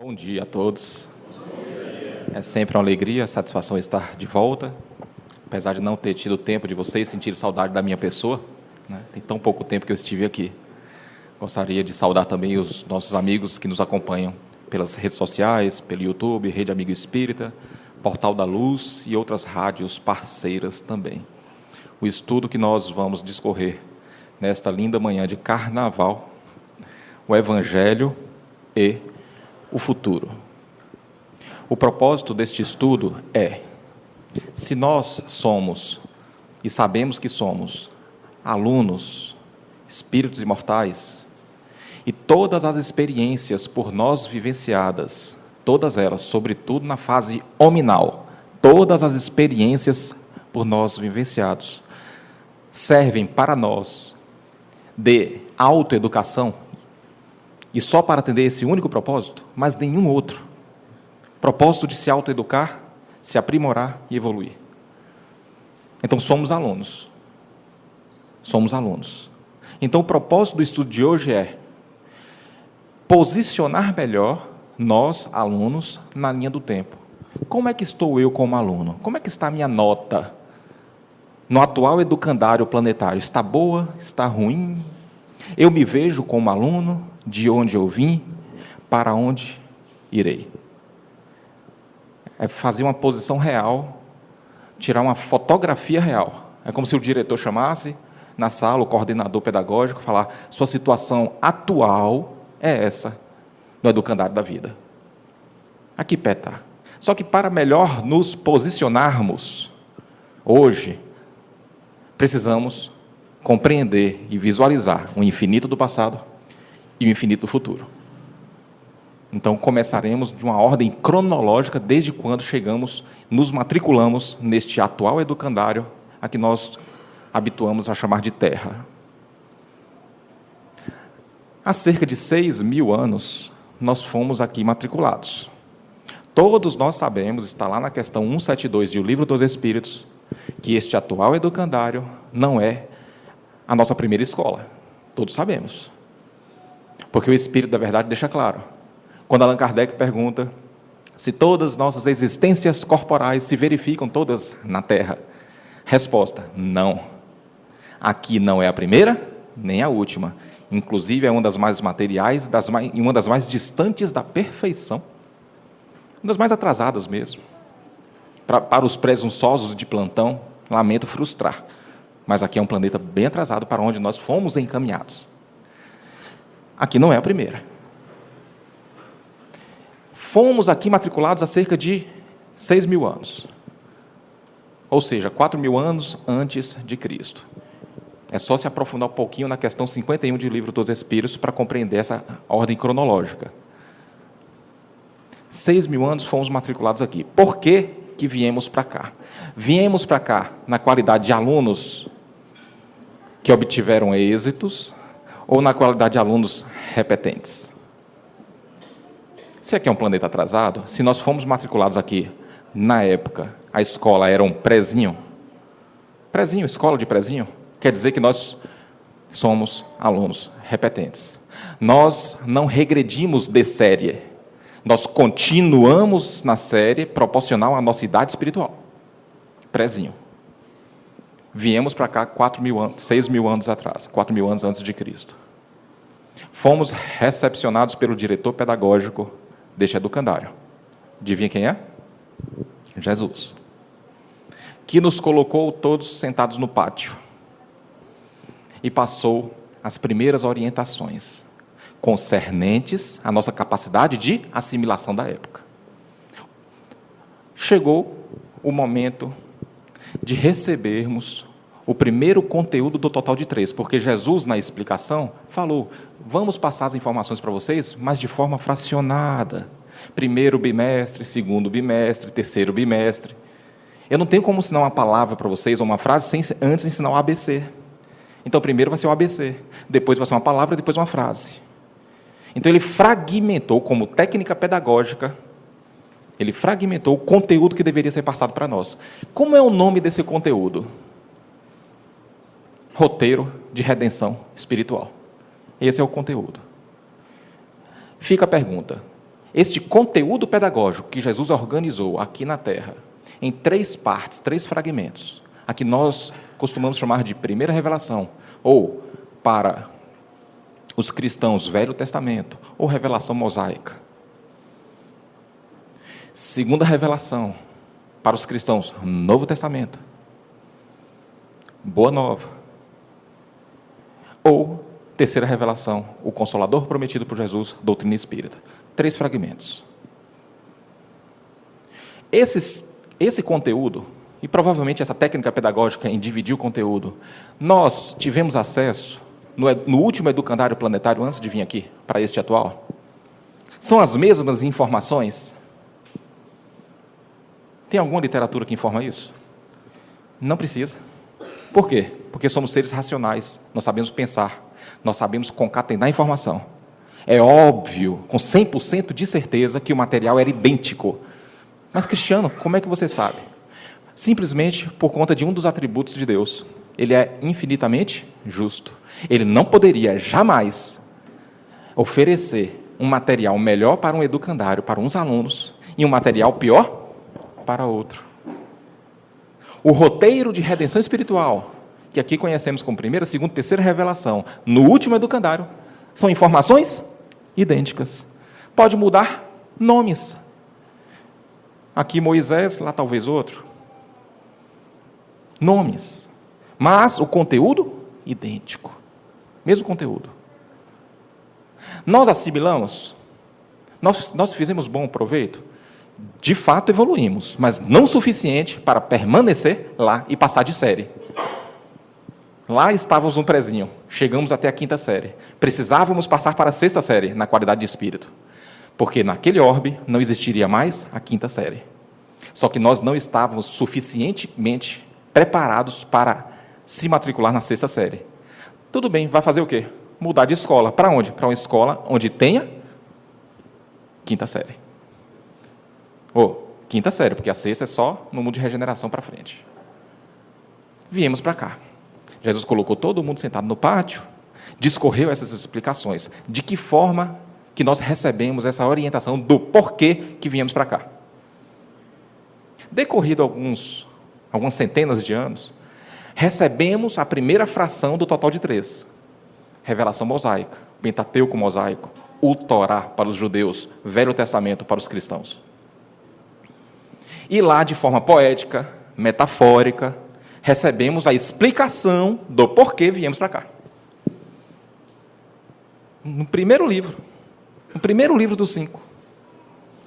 Bom dia a todos. É sempre uma alegria, satisfação estar de volta, apesar de não ter tido tempo de vocês sentir saudade da minha pessoa, né? Tem tão pouco tempo que eu estive aqui. Gostaria de saudar também os nossos amigos que nos acompanham pelas redes sociais, pelo YouTube, Rede Amigo Espírita, Portal da Luz e outras rádios parceiras também. O estudo que nós vamos discorrer nesta linda manhã de carnaval, o Evangelho e o futuro. O propósito deste estudo é: se nós somos, e sabemos que somos, alunos, espíritos imortais, e todas as experiências por nós vivenciadas, todas elas, sobretudo na fase hominal, todas as experiências por nós vivenciados, servem para nós de autoeducação, e só para atender esse único propósito, mas nenhum outro. Propósito de se autoeducar, se aprimorar e evoluir. Então, somos alunos. Somos alunos. Então, o propósito do estudo de hoje é posicionar melhor nós, alunos, na linha do tempo. Como é que estou eu como aluno? Como é que está a minha nota no atual educandário planetário? Está boa? Está ruim? Eu me vejo como aluno, de onde eu vim, para onde irei. É fazer uma posição real, tirar uma fotografia real. É como se o diretor chamasse na sala, o coordenador pedagógico, falar: sua situação atual é essa, no educandário da vida. Aqui pé está. Só que para melhor nos posicionarmos, hoje, precisamos compreender e visualizar o infinito do passado e o infinito do futuro. Então, começaremos de uma ordem cronológica desde quando chegamos, nos matriculamos neste atual educandário, a que nós habituamos a chamar de Terra. Há cerca de 6.000 anos, nós fomos aqui matriculados. Todos nós sabemos, está lá na questão 172 do Livro dos Espíritos, que este atual educandário não é a nossa primeira escola. Todos sabemos. Porque o Espírito da Verdade deixa claro. Quando Allan Kardec pergunta se todas as nossas existências corporais se verificam todas na Terra. Resposta: não. Aqui não é a primeira, nem a última. Inclusive é uma das mais materiais e uma das mais distantes da perfeição. Uma das mais atrasadas mesmo. Para os presunçosos de plantão, lamento frustrar. Mas aqui é um planeta bem atrasado para onde nós fomos encaminhados. Aqui não é a primeira. Fomos aqui matriculados há cerca de 6.000 anos. Ou seja, 4.000 anos antes de Cristo. É só se aprofundar um pouquinho na questão 51 do Livro dos Espíritos para compreender essa ordem cronológica. 6.000 anos fomos matriculados aqui. Por que que viemos para cá? Viemos para cá na qualidade de alunos que obtiveram êxitos ou na qualidade de alunos repetentes? Se aqui é um planeta atrasado, se nós fomos matriculados aqui, na época, a escola era um prezinho, escola de prezinho, quer dizer que nós somos alunos repetentes. Nós não regredimos de série, nós continuamos na série proporcional à nossa idade espiritual. Prezinho. Viemos para cá 6.000 anos atrás, 4.000 anos antes de Cristo. Fomos recepcionados pelo diretor pedagógico deste educandário. Adivinha quem é? Jesus. Que nos colocou todos sentados no pátio e passou as primeiras orientações concernentes à nossa capacidade de assimilação da época. Chegou o momento de recebermos o primeiro conteúdo do total de 3, porque Jesus, na explicação, falou: vamos passar as informações para vocês, mas de forma fracionada. Primeiro bimestre, segundo bimestre, terceiro bimestre. Eu não tenho como ensinar uma palavra para vocês, ou uma frase, sem antes ensinar o ABC. Então, primeiro vai ser o ABC, depois vai ser uma palavra, depois uma frase. Então, ele fragmentou, como técnica pedagógica, ele fragmentou o conteúdo que deveria ser passado para nós. Como é o nome desse conteúdo? Roteiro de redenção espiritual. Esse é o conteúdo. Fica a pergunta: este conteúdo pedagógico que Jesus organizou aqui na Terra, em 3 partes, 3 fragmentos, a que nós costumamos chamar de primeira revelação, ou, para os cristãos, Velho Testamento, ou revelação mosaica. Segunda revelação, para os cristãos, Novo Testamento, Boa Nova. Ou, terceira revelação, o Consolador prometido por Jesus, doutrina espírita. 3 fragmentos. Esse conteúdo, e provavelmente essa técnica pedagógica em dividir o conteúdo, nós tivemos acesso no último educandário planetário, antes de vir aqui, para este atual. São as mesmas informações? Tem alguma literatura que informa isso? Não precisa. Por quê? Porque somos seres racionais, nós sabemos pensar, nós sabemos concatenar informação. É óbvio, com 100% de certeza, que o material era idêntico. Mas, Cristiano, como é que você sabe? Simplesmente por conta de um dos atributos de Deus. Ele é infinitamente justo. Ele não poderia jamais oferecer um material melhor para um educandário, para uns alunos, e um material pior para outro. O roteiro de redenção espiritual, que aqui conhecemos como primeira, segunda, terceira revelação, no último educandário, são informações idênticas. Pode mudar nomes. Aqui Moisés, lá talvez outro. Nomes. Mas o conteúdo, idêntico. Mesmo conteúdo. Nós assimilamos? Nós fizemos bom proveito? De fato evoluímos, mas não o suficiente para permanecer lá e passar de série. Lá estávamos no prezinho, chegamos até a 5ª série. Precisávamos passar para a 6ª série, na qualidade de espírito. Porque naquele orbe não existiria mais a 5ª série. Só que nós não estávamos suficientemente preparados para se matricular na 6ª série. Tudo bem, vai fazer o quê? Mudar de escola. Para onde? Para uma escola onde tenha 5ª série. Ou 5ª série, porque a 6ª é só no mundo de regeneração para frente. Viemos para cá. Jesus colocou todo mundo sentado no pátio, discorreu essas explicações. De que forma que nós recebemos essa orientação do porquê que viemos para cá? Decorrido algumas centenas de anos, recebemos a primeira fração do total de 3. Revelação mosaica, Pentateuco mosaico, o Torá para os judeus, Velho Testamento para os cristãos. E lá, de forma poética, metafórica, recebemos a explicação do porquê viemos para cá. No primeiro livro dos 5,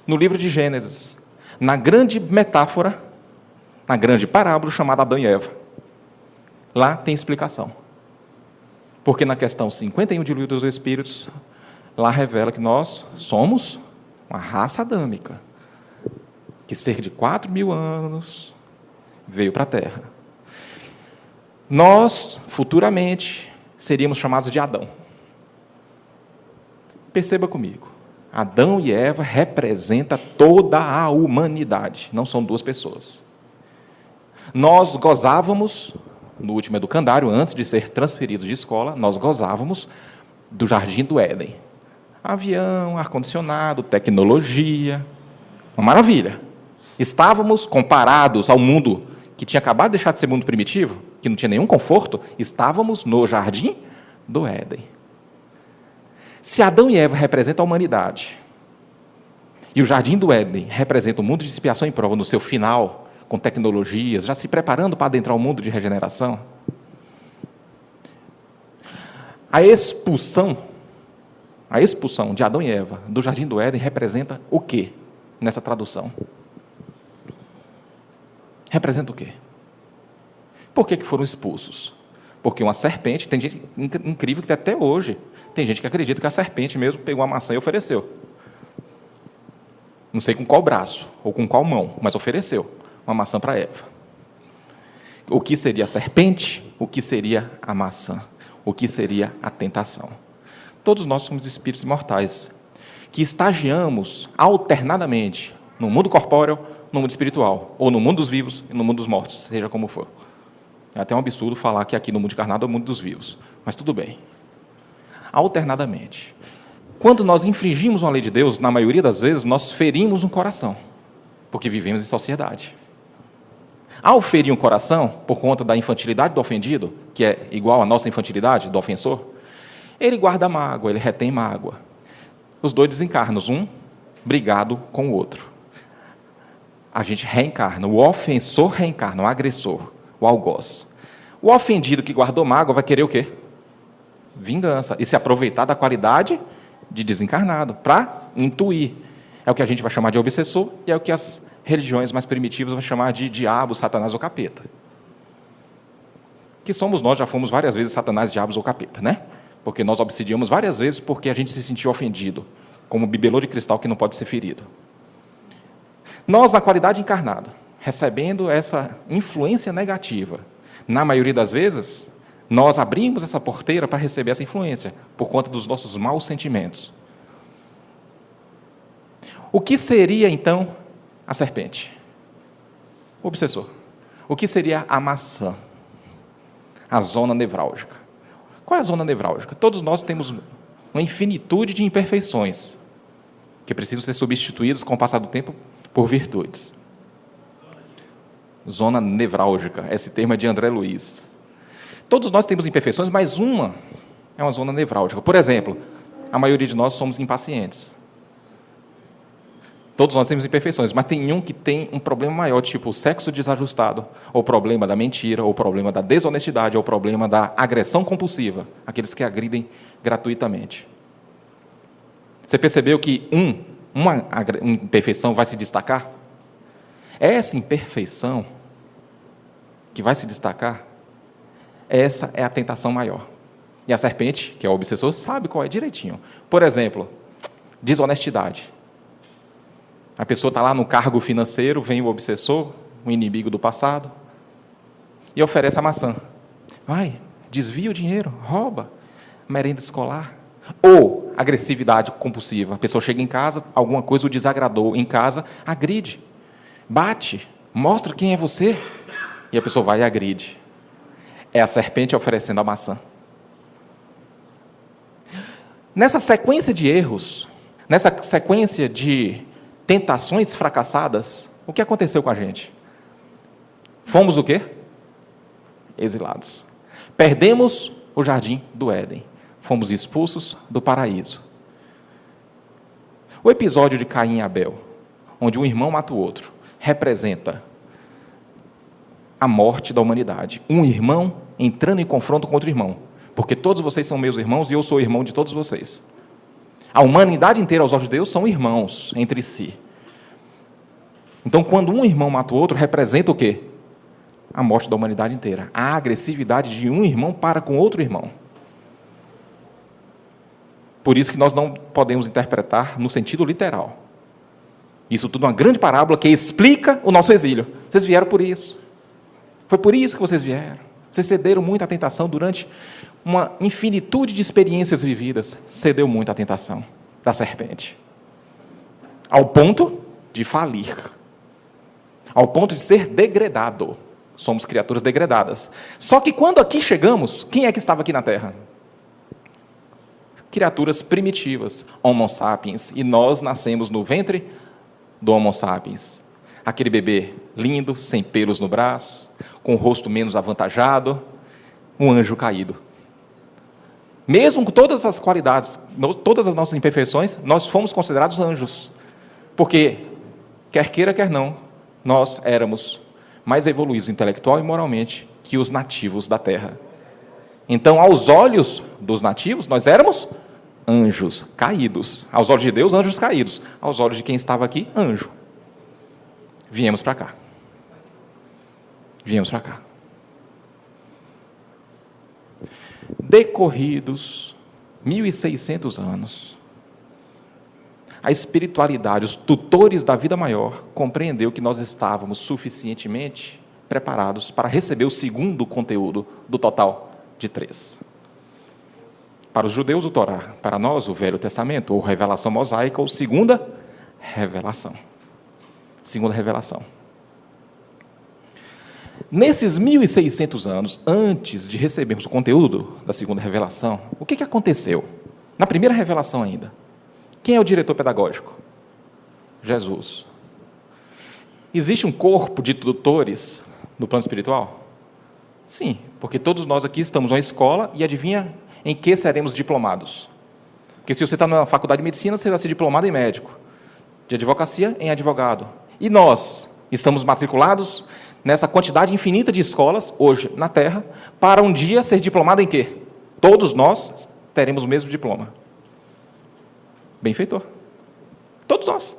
no livro de Gênesis, na grande metáfora, na grande parábola chamada Adão e Eva. Lá tem explicação. Porque na questão 51 de Livro dos Espíritos, lá revela que nós somos uma raça adâmica, que cerca de 4.000 anos veio para a Terra. Nós, futuramente, seríamos chamados de Adão. Perceba comigo, Adão e Eva representam toda a humanidade, não são 2 pessoas. Nós gozávamos, no último educandário, antes de ser transferidos de escola, nós gozávamos do Jardim do Éden. Avião, ar-condicionado, tecnologia, uma maravilha. Estávamos comparados ao mundo que tinha acabado de deixar de ser mundo primitivo, que não tinha nenhum conforto, estávamos no Jardim do Éden. Se Adão e Eva representam a humanidade, e o Jardim do Éden representa o mundo de expiação e prova no seu final, com tecnologias, já se preparando para adentrar o mundo de regeneração, a expulsão de Adão e Eva do Jardim do Éden representa o quê nessa tradução? Representa o quê? Por que foram expulsos? Porque uma serpente, tem gente incrível que até hoje, tem gente que acredita que a serpente mesmo pegou a maçã e ofereceu. Não sei com qual braço, ou com qual mão, mas ofereceu uma maçã para Eva. O que seria a serpente? O que seria a maçã? O que seria a tentação? Todos nós somos espíritos imortais, que estagiamos alternadamente no mundo corpóreo, no mundo espiritual, ou no mundo dos vivos e no mundo dos mortos, seja como for. É até um absurdo falar que aqui no mundo encarnado é o mundo dos vivos, mas tudo bem. Alternadamente. Quando nós infringimos uma lei de Deus, na maioria das vezes, nós ferimos um coração, porque vivemos em sociedade. Ao ferir um coração, por conta da infantilidade do ofendido, que é igual à nossa infantilidade do ofensor, ele guarda mágoa, ele retém mágoa. Os dois desencarnam, um brigado com o outro. A gente reencarna, o ofensor reencarna, o agressor, o algoz. O ofendido que guardou mágoa vai querer o quê? Vingança, e se aproveitar da qualidade de desencarnado, para intuir. É o que a gente vai chamar de obsessor, e é o que as religiões mais primitivas vão chamar de diabo, satanás ou capeta. Que somos nós, já fomos várias vezes satanás, diabos ou capeta, né? Porque nós obsidiamos várias vezes porque a gente se sentiu ofendido, como bibelô de cristal que não pode ser ferido. Nós, na qualidade encarnada, recebendo essa influência negativa, na maioria das vezes, nós abrimos essa porteira para receber essa influência, por conta dos nossos maus sentimentos. O que seria, então, a serpente? O obsessor. O que seria a maçã? A zona nevrálgica. Qual é a zona nevrálgica? Todos nós temos uma infinitude de imperfeições, que precisam ser substituídas com o passar do tempo por virtudes. Zona nevrálgica, esse termo é de André Luiz. Todos nós temos imperfeições, mas uma é uma zona nevrálgica. Por exemplo, a maioria de nós somos impacientes. Todos nós temos imperfeições, mas tem um que tem um problema maior, tipo o sexo desajustado, ou o problema da mentira, ou o problema da desonestidade, ou o problema da agressão compulsiva, aqueles que agridem gratuitamente. Você percebeu que uma imperfeição vai se destacar? Essa imperfeição que vai se destacar, essa é a tentação maior. E a serpente, que é o obsessor, sabe qual é direitinho. Por exemplo, desonestidade. A pessoa está lá no cargo financeiro, vem o obsessor, o inimigo do passado, e oferece a maçã. Vai, desvia o dinheiro, rouba, merenda escolar. Ou agressividade compulsiva. A pessoa chega em casa, alguma coisa o desagradou. Em casa, agride, bate, mostra quem é você. E a pessoa vai e agride. É a serpente oferecendo a maçã. Nessa sequência de erros, nessa sequência de tentações fracassadas, o que aconteceu com a gente? Fomos o quê? Exilados. Perdemos o jardim do Éden. Fomos expulsos do paraíso. O episódio de Caim e Abel, onde um irmão mata o outro, representa a morte da humanidade. Um irmão entrando em confronto com outro irmão. Porque todos vocês são meus irmãos e eu sou irmão de todos vocês. A humanidade inteira, aos olhos de Deus, são irmãos entre si. Então, quando um irmão mata o outro, representa o quê? A morte da humanidade inteira. A agressividade de um irmão para com outro irmão. Por isso que nós não podemos interpretar no sentido literal. Isso tudo é uma grande parábola que explica o nosso exílio. Vocês vieram por isso. Foi por isso que vocês vieram. Vocês cederam muito à tentação durante uma infinitude de experiências vividas. Cedeu muito à tentação da serpente. Ao ponto de falir. Ao ponto de ser degradado. Somos criaturas degradadas. Só que quando aqui chegamos, quem é que estava aqui na Terra? Criaturas primitivas, Homo sapiens. E nós nascemos no ventre do Homo sapiens. Aquele bebê lindo, sem pelos no braço, com o rosto menos avantajado, um anjo caído. Mesmo com todas as qualidades, todas as nossas imperfeições, nós fomos considerados anjos. Porque, quer queira, quer não, nós éramos mais evoluídos intelectual e moralmente que os nativos da Terra. Então, aos olhos dos nativos, nós éramos anjos caídos. Aos olhos de Deus, anjos caídos. Aos olhos de quem estava aqui, anjo. Viemos para cá. Viemos para cá. Decorridos 1.600 anos, a espiritualidade, os tutores da vida maior, compreendeu que nós estávamos suficientemente preparados para receber o segundo conteúdo do total de 3. Para os judeus, o Torá. Para nós, o Velho Testamento, ou revelação mosaica, ou segunda revelação. Segunda revelação. Nesses 1.600 anos, antes de recebermos o conteúdo da segunda revelação, o que aconteceu? Na primeira revelação ainda, Quem é o diretor pedagógico? Jesus. Existe um corpo de tutores no plano espiritual? Sim, porque todos nós aqui estamos numa escola e adivinha em que seremos diplomados? Porque se você está na faculdade de medicina, você vai ser diplomado em médico, de advocacia em advogado. E nós estamos matriculados nessa quantidade infinita de escolas, hoje, na Terra, para um dia ser diplomado em quê? Todos nós teremos o mesmo diploma. Benfeitor. Todos nós.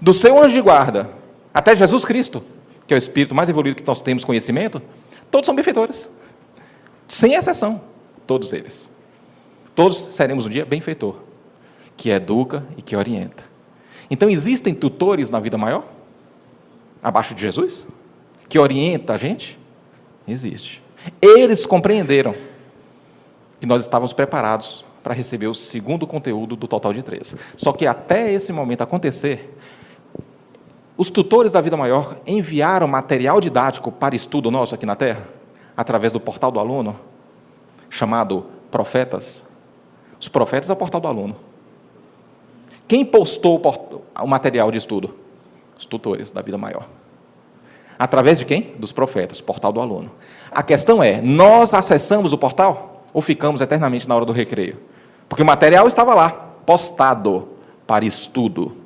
Do seu anjo de guarda até Jesus Cristo, que é o espírito mais evoluído que nós temos conhecimento, todos são benfeitores. Sem exceção, todos eles. Todos seremos um dia benfeitor, que educa e que orienta. Então, existem tutores na vida maior? Abaixo de Jesus? Que orienta a gente? Existe. Eles compreenderam que nós estávamos preparados para receber o segundo conteúdo do total de 3. Só que até esse momento acontecer, os tutores da vida maior enviaram material didático para estudo nosso aqui na Terra, através do portal do aluno, chamado Profetas. Os profetas é o portal do aluno. Quem postou o material de estudo? Os tutores da vida maior. Através de quem? Dos profetas, portal do aluno. A questão é, nós acessamos o portal ou ficamos eternamente na hora do recreio? Porque o material estava lá, postado para estudo.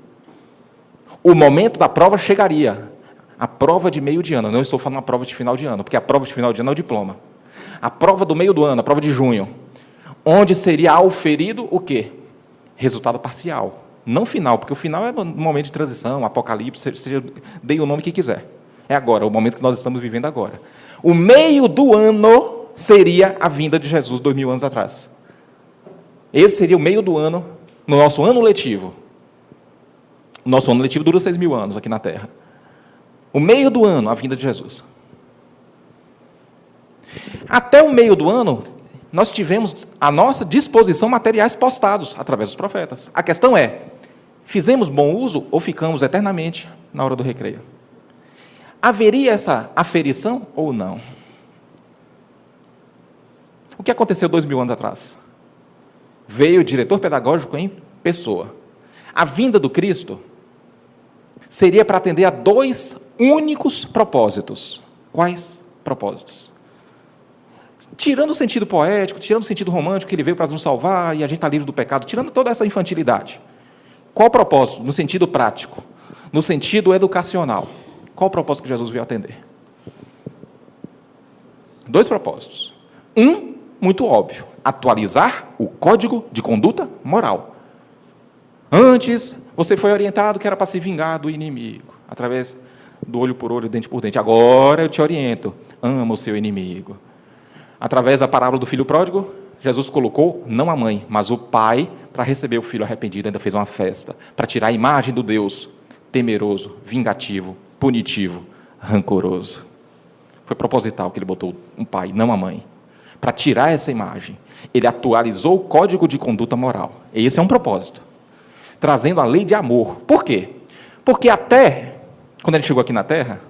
O momento da prova chegaria. A prova de meio de ano, não estou falando a prova de final de ano, porque a prova de final de ano é o diploma. A prova do meio do ano, a prova de junho, onde seria auferido o quê? Resultado parcial. Não final, porque o final é no momento de transição, apocalipse, seja, dê o nome que quiser. É agora, o momento que nós estamos vivendo agora. O meio do ano seria a vinda de Jesus 2000 anos atrás. Esse seria o meio do ano, no nosso ano letivo. O nosso ano letivo dura 6.000 anos aqui na Terra. O meio do ano, a vinda de Jesus. Até o meio do ano, nós tivemos à nossa disposição materiais postados através dos profetas. A questão é, fizemos bom uso ou ficamos eternamente na hora do recreio? Haveria essa aferição ou não? O que aconteceu 2.000 anos atrás? Veio o diretor pedagógico em pessoa. A vinda do Cristo seria para atender a 2 únicos propósitos. Quais propósitos? Tirando o sentido poético, tirando o sentido romântico, que ele veio para nos salvar e a gente está livre do pecado, tirando toda essa infantilidade. Qual o propósito? No sentido prático, no sentido educacional. Qual o propósito que Jesus veio atender? 2 propósitos. Um, muito óbvio, atualizar o código de conduta moral. Antes, você foi orientado que era para se vingar do inimigo, através do olho por olho, dente por dente. Agora eu te oriento, ama o seu inimigo. Através da parábola do filho pródigo, Jesus colocou, não a mãe, mas o pai, para receber o filho arrependido, ainda fez uma festa, para tirar a imagem do Deus temeroso, vingativo, punitivo, rancoroso. Foi proposital que ele botou um pai, não a mãe. Para tirar essa imagem, ele atualizou o código de conduta moral. Esse é um propósito. Trazendo a lei de amor. Por quê? Porque até, quando ele chegou aqui na Terra,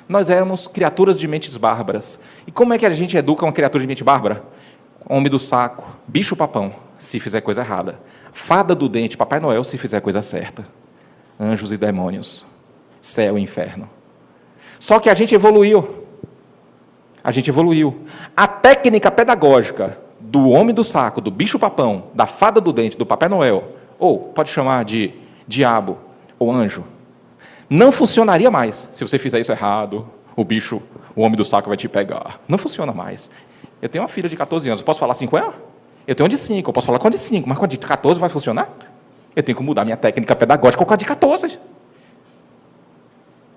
nós éramos criaturas de mentes bárbaras. E como é que a gente educa uma criatura de mente bárbara? Homem do saco, bicho-papão, se fizer coisa errada. Fada do dente, Papai Noel, se fizer coisa certa. Anjos e demônios. Céu e inferno. Só que a gente evoluiu. A gente evoluiu. A técnica pedagógica do homem do saco, do bicho-papão, da fada do dente, do Papai Noel, ou pode chamar de diabo ou anjo, não funcionaria mais. Se você fizer isso errado, o homem do saco vai te pegar. Não funciona mais. Eu tenho uma filha de 14 anos, eu posso falar assim com ela? Eu tenho uma de 5, eu posso falar com a de 5, mas com a de 14 vai funcionar? Eu tenho que mudar minha técnica pedagógica com a de 14.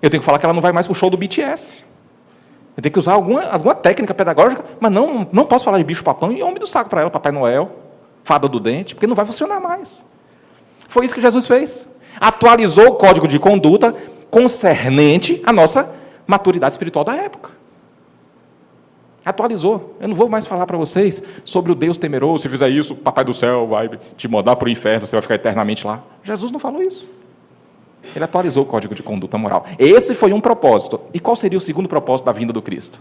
Eu tenho que falar que ela não vai mais para o show do BTS. Eu tenho que usar alguma técnica pedagógica, mas não posso falar de bicho-papão e homem do saco para ela, Papai Noel, fada do dente, porque não vai funcionar mais. Foi isso que Jesus fez. Atualizou o código de conduta concernente à nossa maturidade espiritual da época. Atualizou. Eu não vou mais falar para vocês sobre o Deus temeroso. Se fizer isso, o Papai do Céu vai te mandar para o inferno, você vai ficar eternamente lá. Jesus não falou isso. Ele atualizou o código de conduta moral. Esse foi um propósito. E qual seria o segundo propósito da vinda do Cristo?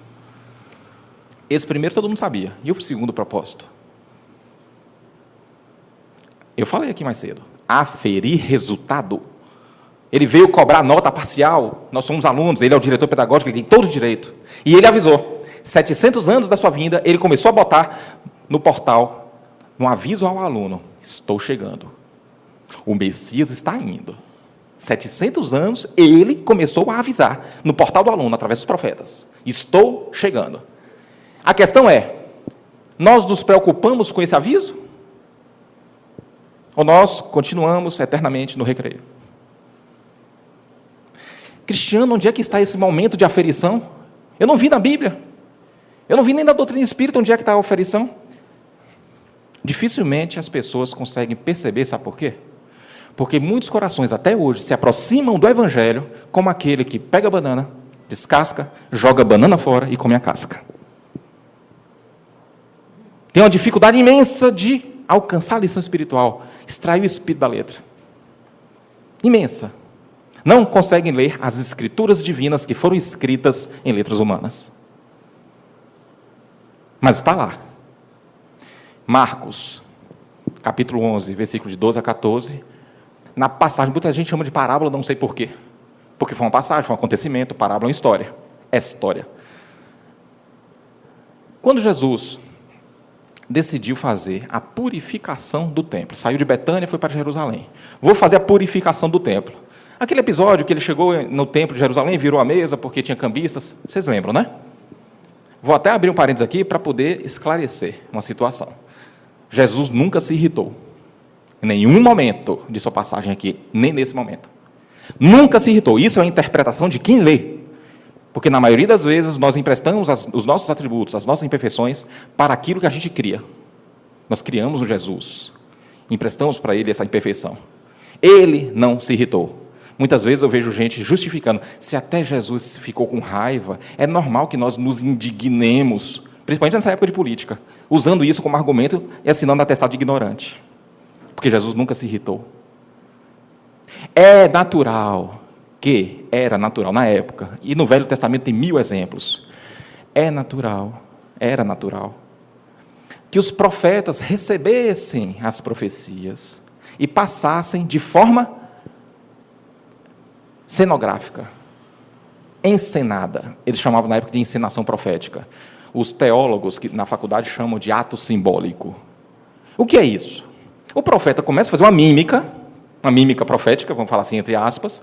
Esse primeiro todo mundo sabia. E o segundo propósito? Eu falei aqui mais cedo. Aferir resultado. Ele veio cobrar nota parcial. Nós somos alunos, ele é o diretor pedagógico, ele tem todo o direito. E ele avisou. 700 anos da sua vinda, ele começou a botar no portal, um aviso ao aluno. Estou chegando. O Messias está indo. 700 anos, ele começou a avisar no portal do aluno, através dos profetas. Estou chegando. A questão é, nós nos preocupamos com esse aviso? Ou nós continuamos eternamente no recreio? Cristiano, onde é que está esse momento de aferição? Eu não vi na Bíblia. Eu não vi nem na doutrina espírita onde é que está a aferição. Dificilmente as pessoas conseguem perceber, sabe por quê? Porque muitos corações até hoje se aproximam do Evangelho como aquele que pega a banana, descasca, joga a banana fora e come a casca. Tem uma dificuldade imensa de alcançar a lição espiritual, extrair o espírito da letra. Imensa. Não conseguem ler as escrituras divinas que foram escritas em letras humanas. Mas está lá. Marcos, capítulo 11, versículo de 12 a 14. Na passagem, muita gente chama de parábola, não sei porquê. Porque foi uma passagem, foi um acontecimento, parábola é uma história. É história. Quando Jesus decidiu fazer a purificação do templo, saiu de Betânia e foi para Jerusalém. Vou fazer a purificação do templo. Aquele episódio que ele chegou no templo de Jerusalém, virou a mesa porque tinha cambistas, vocês lembram, né? Vou até abrir um parênteses aqui para poder esclarecer uma situação. Jesus nunca se irritou. Em nenhum momento de sua passagem aqui, nem nesse momento. Nunca se irritou. Isso é uma interpretação de quem lê. Porque, na maioria das vezes, nós emprestamos os nossos atributos, as nossas imperfeições, para aquilo que a gente cria. Nós criamos o Jesus. Emprestamos para ele essa imperfeição. Ele não se irritou. Muitas vezes eu vejo gente justificando. Se até Jesus ficou com raiva, é normal que nós nos indignemos, principalmente nessa época de política, usando isso como argumento e assinando atestado de ignorante. Porque Jesus nunca se irritou. É natural que, era natural na época, e no Velho Testamento tem 1000 exemplos, era natural, que os profetas recebessem as profecias e passassem de forma cenográfica, encenada. Eles chamavam na época de encenação profética. Os teólogos que na faculdade chamam de ato simbólico. O que é isso? O profeta começa a fazer uma mímica profética, vamos falar assim entre aspas,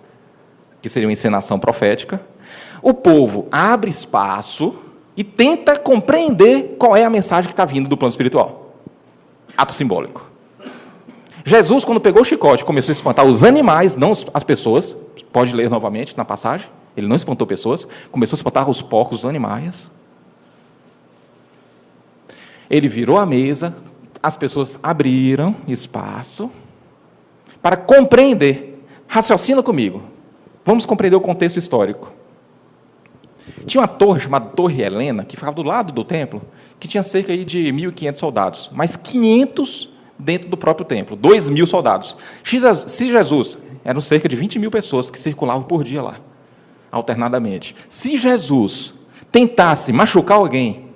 que seria uma encenação profética. O povo abre espaço e tenta compreender qual é a mensagem que está vindo do plano espiritual. Ato simbólico. Jesus, quando pegou o chicote, começou a espantar os animais, não as pessoas. Pode ler novamente na passagem. Ele não espantou pessoas, começou a espantar os porcos, os animais. Ele virou a mesa, as pessoas abriram espaço para compreender. Raciocina comigo. Vamos compreender o contexto histórico. Tinha uma torre chamada Torre Helena, que ficava do lado do templo, que tinha cerca aí de 1.500 soldados, mais 500 dentro do próprio templo, 2.000 soldados. Se Jesus, eram cerca de 20.000 pessoas que circulavam por dia lá, alternadamente. Se Jesus tentasse machucar alguém,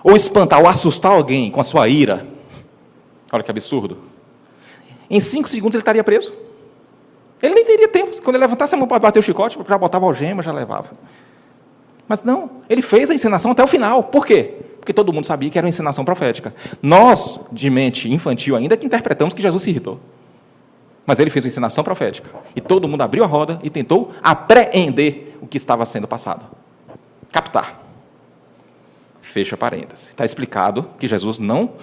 ou espantar, ou assustar alguém com a sua ira, olha que absurdo, em 5 segundos ele estaria preso. Ele nem teria tempo. Quando ele levantasse a mão para bater o chicote, já botava algema, já levava. Mas não, ele fez a encenação até o final. Por quê? Porque todo mundo sabia que era uma encenação profética. Nós, de mente infantil ainda, que interpretamos que Jesus se irritou. Mas ele fez a encenação profética. E todo mundo abriu a roda e tentou apreender o que estava sendo passado. Captar. Fecha parênteses. Está explicado que Jesus não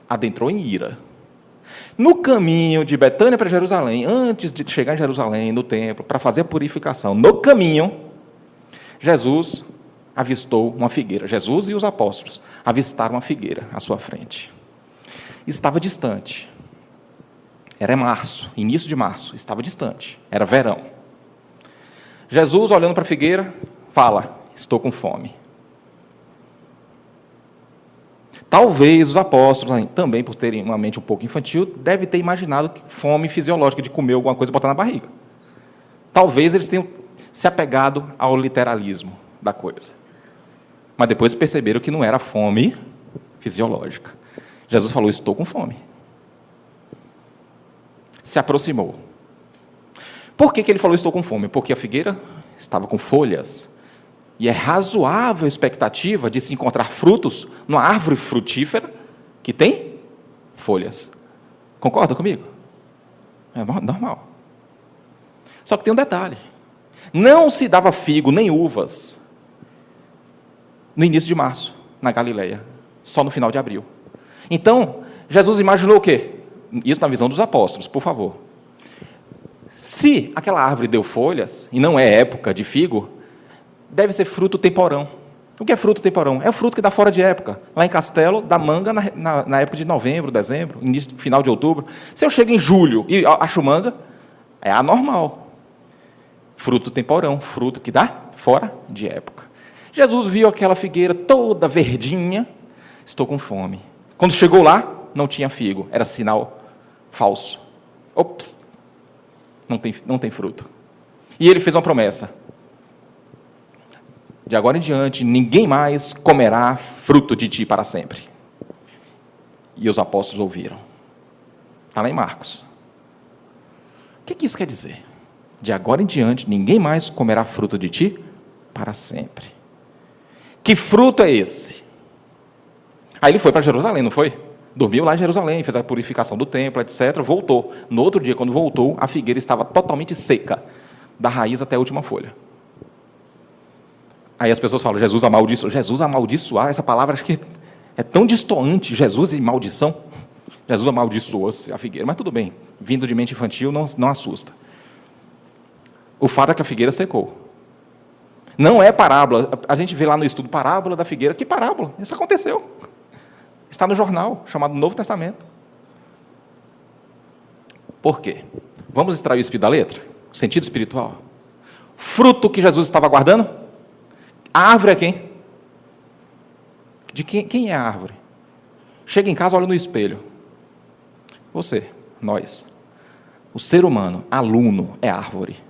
adentrou em ira. No caminho de Betânia para Jerusalém, antes de chegar em Jerusalém, no templo, para fazer a purificação, no caminho, Jesus avistou uma figueira. Jesus e os apóstolos avistaram uma figueira à sua frente. Estava distante. Era março, início de março, estava distante. Era verão. Jesus, olhando para a figueira, fala: estou com fome. Talvez os apóstolos, também por terem uma mente um pouco infantil, devem ter imaginado que fome fisiológica de comer alguma coisa e botar na barriga. Talvez eles tenham se apegado ao literalismo da coisa. Mas depois perceberam que não era fome fisiológica. Jesus falou: estou com fome. se aproximou. Por que ele falou estou com fome? Porque a figueira estava com folhas. E é razoável a expectativa de se encontrar frutos numa árvore frutífera que tem folhas. Concorda comigo? É normal. Só que tem um detalhe. Não se dava figo nem uvas no início de março, na Galileia. Só no final de abril. Então, Jesus imaginou o quê? Isso na visão dos apóstolos, por favor. Se aquela árvore deu folhas, e não é época de figo, deve ser fruto temporão. O que é fruto temporão? É o fruto que dá fora de época. Lá em Castelo, dá manga na época de novembro, dezembro, final de outubro. Se eu chego em julho e acho manga, é anormal. Fruto temporão, fruto que dá fora de época. Jesus viu aquela figueira toda verdinha, estou com fome. Quando chegou lá, não tinha figo, era sinal falso. Ops, não tem fruto. E ele fez uma promessa. De agora em diante, ninguém mais comerá fruto de ti para sempre. E os apóstolos ouviram. Está lá em Marcos. O que isso quer dizer? De agora em diante, ninguém mais comerá fruto de ti para sempre. Que fruto é esse? Aí ele foi para Jerusalém, não foi? Dormiu lá em Jerusalém, fez a purificação do templo, etc. Voltou. No outro dia, quando voltou, a figueira estava totalmente seca, da raiz até a última folha. Aí as pessoas falam, Jesus amaldiçoar, essa palavra acho que é tão distoante, Jesus e maldição. Jesus amaldiçoou a figueira, mas tudo bem, vindo de mente infantil não assusta. O fato é que a figueira secou. Não é parábola, a gente vê lá no estudo parábola da figueira, que parábola? Isso aconteceu. Está no jornal, chamado Novo Testamento. Por quê? Vamos extrair o espírito da letra? O sentido espiritual. Fruto que Jesus estava guardando? A árvore é quem? Quem é a árvore? Chega em casa, olha no espelho. Você, nós. O ser humano, aluno, é árvore.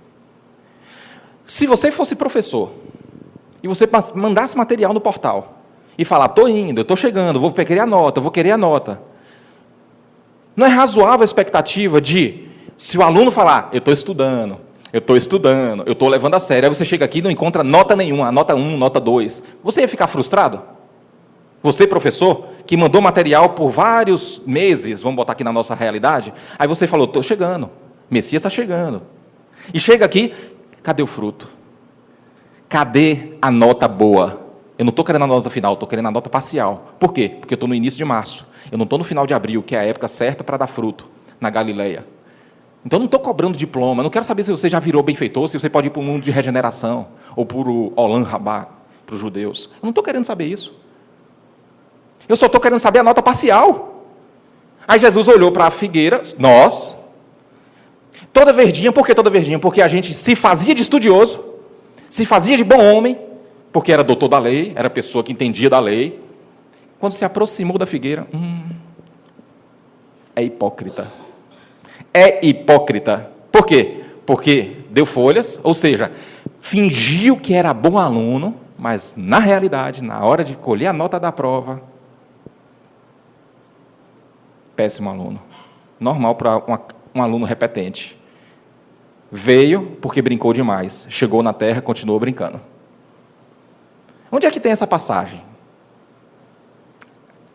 Se você fosse professor, e você mandasse material no portal, e falar, estou indo, estou chegando, vou querer a nota. Não é razoável a expectativa de, se o aluno falar, eu estou estudando, eu estou levando a sério, aí você chega aqui e não encontra nota nenhuma, nota 1, nota 2. Você ia ficar frustrado? Você, professor, que mandou material por vários meses, vamos botar aqui na nossa realidade, aí você falou, estou chegando, Messias está chegando. E chega aqui, cadê o fruto? Cadê a nota boa? Eu não estou querendo a nota final, estou querendo a nota parcial. Por quê? Porque eu estou no início de março. Eu não estou no final de abril, que é a época certa para dar fruto, na Galileia. Então, eu não estou cobrando diploma. Eu não quero saber se você já virou benfeitor, se você pode ir para o mundo de regeneração, ou para o Olam Rabá, para os judeus. Eu não estou querendo saber isso. Eu só estou querendo saber a nota parcial. Aí Jesus olhou para a figueira, nós, toda verdinha. Por que toda verdinha? Porque a gente se fazia de estudioso, se fazia de bom homem, porque era doutor da lei, era pessoa que entendia da lei. Quando se aproximou da figueira, é hipócrita. É hipócrita. Por quê? Porque deu folhas, ou seja, fingiu que era bom aluno, mas, na realidade, na hora de colher a nota da prova, péssimo aluno. Normal para um aluno repetente. Veio porque brincou demais. Chegou na terra, continuou brincando. Onde é que tem essa passagem?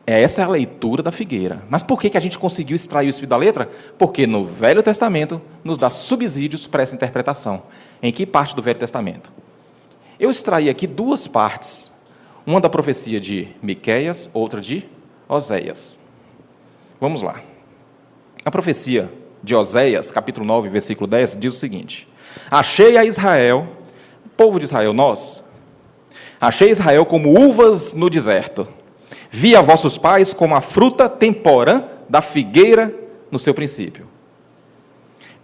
Essa é a leitura da figueira. Mas por que a gente conseguiu extrair o espírito da letra? Porque no Velho Testamento nos dá subsídios para essa interpretação. Em que parte do Velho Testamento? Eu extraí aqui duas partes. Uma da profecia de Miqueias, outra de Oséias. Vamos lá. A profecia de Oséias, capítulo 9, versículo 10, diz o seguinte: achei a Israel, o povo de Israel, nós, achei Israel como uvas no deserto. Vi a vossos pais como a fruta temporã da figueira no seu princípio.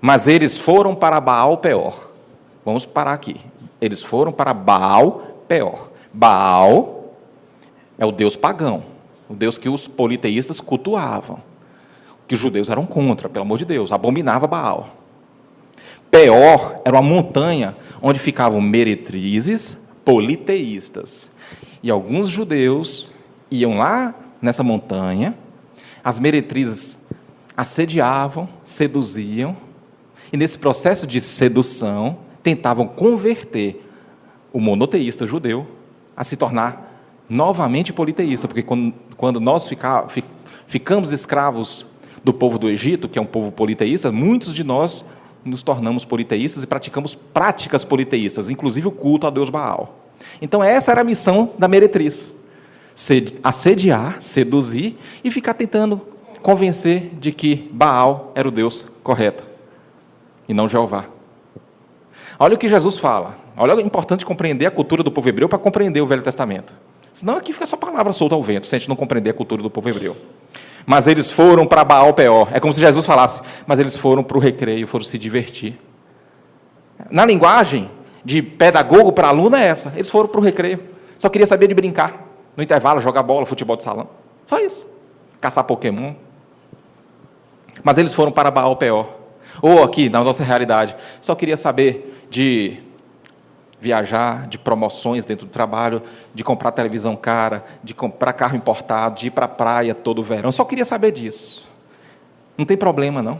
Mas eles foram para Baal Peor. Vamos parar aqui. Eles foram para Baal Peor. Baal é o deus pagão, o deus que os politeístas cultuavam, que os judeus eram contra, pelo amor de Deus, abominava Baal. Peor era uma montanha onde ficavam meretrizes politeístas. E alguns judeus iam lá nessa montanha, as meretrizes assediavam, seduziam, e nesse processo de sedução, tentavam converter o monoteísta judeu a se tornar novamente politeísta, porque quando nós ficamos escravos do povo do Egito, que é um povo politeísta, muitos de nós nos tornamos politeístas e praticamos práticas politeístas, inclusive o culto a Deus Baal. Então essa era a missão da meretriz: assediar, seduzir e ficar tentando convencer de que Baal era o Deus correto e não Jeová. Olha o que Jesus fala. Olha, é importante compreender a cultura do povo hebreu para compreender o Velho Testamento. Senão aqui fica só palavra solta ao vento, se a gente não compreender a cultura do povo hebreu. Mas eles foram para Baal Peor. É como se Jesus falasse, mas eles foram para o recreio, foram se divertir. Na linguagem de pedagogo para aluno é essa. Eles foram para o recreio. Só queria saber de brincar. No intervalo, jogar bola, futebol de salão. Só isso. Caçar Pokémon. Mas eles foram para Baal Peor. Ou aqui, na nossa realidade, só queria saber de viajar, de promoções dentro do trabalho, de comprar televisão cara, de comprar carro importado, de ir para a praia todo verão. Eu só queria saber disso. Não tem problema, não.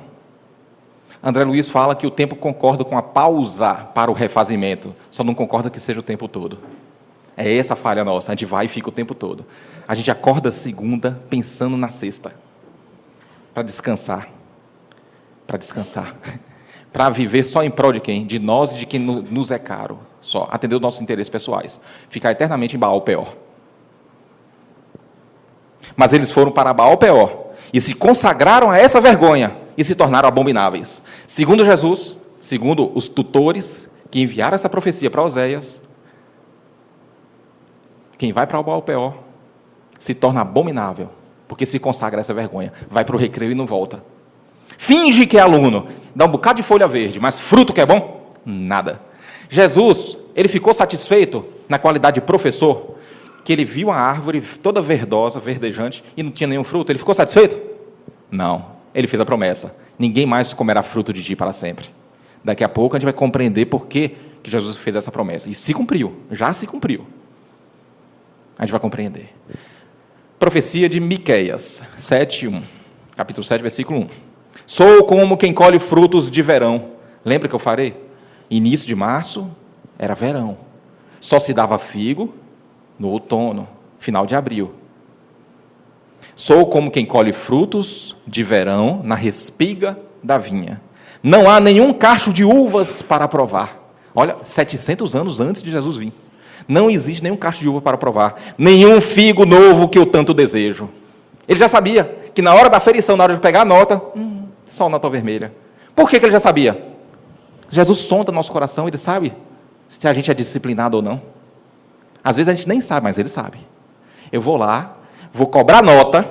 André Luiz fala que o tempo concorda com a pausa para o refazimento, só não concorda que seja o tempo todo. É essa a falha nossa, a gente vai e fica o tempo todo. A gente acorda segunda pensando na sexta, para descansar. Para viver só em prol de quem? De nós e de quem nos é caro. Só atender os nossos interesses pessoais. Ficar eternamente em Baal Peor. Mas eles foram para Baal Peor e se consagraram a essa vergonha e se tornaram abomináveis. Segundo Jesus, segundo os tutores que enviaram essa profecia para Oséias, quem vai para o Baal Peor se torna abominável, porque se consagra a essa vergonha. Vai para o recreio e não volta. Finge que é aluno, dá um bocado de folha verde, mas fruto que é bom? Nada. Jesus, ele ficou satisfeito na qualidade de professor, que ele viu a árvore toda verdosa, verdejante, e não tinha nenhum fruto. Ele ficou satisfeito? Não. Ele fez a promessa: ninguém mais comerá fruto de ti para sempre. Daqui a pouco a gente vai compreender por que Jesus fez essa promessa. E se cumpriu, já se cumpriu. A gente vai compreender. Profecia de Miqueias 7:1, capítulo 7, versículo 1. Sou como quem colhe frutos de verão. Lembra que eu falei? Início de março era verão. Só se dava figo no outono, final de abril. Sou como quem colhe frutos de verão na respiga da vinha. Não há nenhum cacho de uvas para provar. Olha, 700 anos antes de Jesus vir. Não existe nenhum cacho de uva para provar. Nenhum figo novo que eu tanto desejo. Ele já sabia que na hora da aferição, na hora de pegar a nota, só nota vermelha. Por que ele já sabia? Jesus sonda nosso coração, ele sabe se a gente é disciplinado ou não. Às vezes a gente nem sabe, mas ele sabe. Eu vou lá, vou cobrar nota,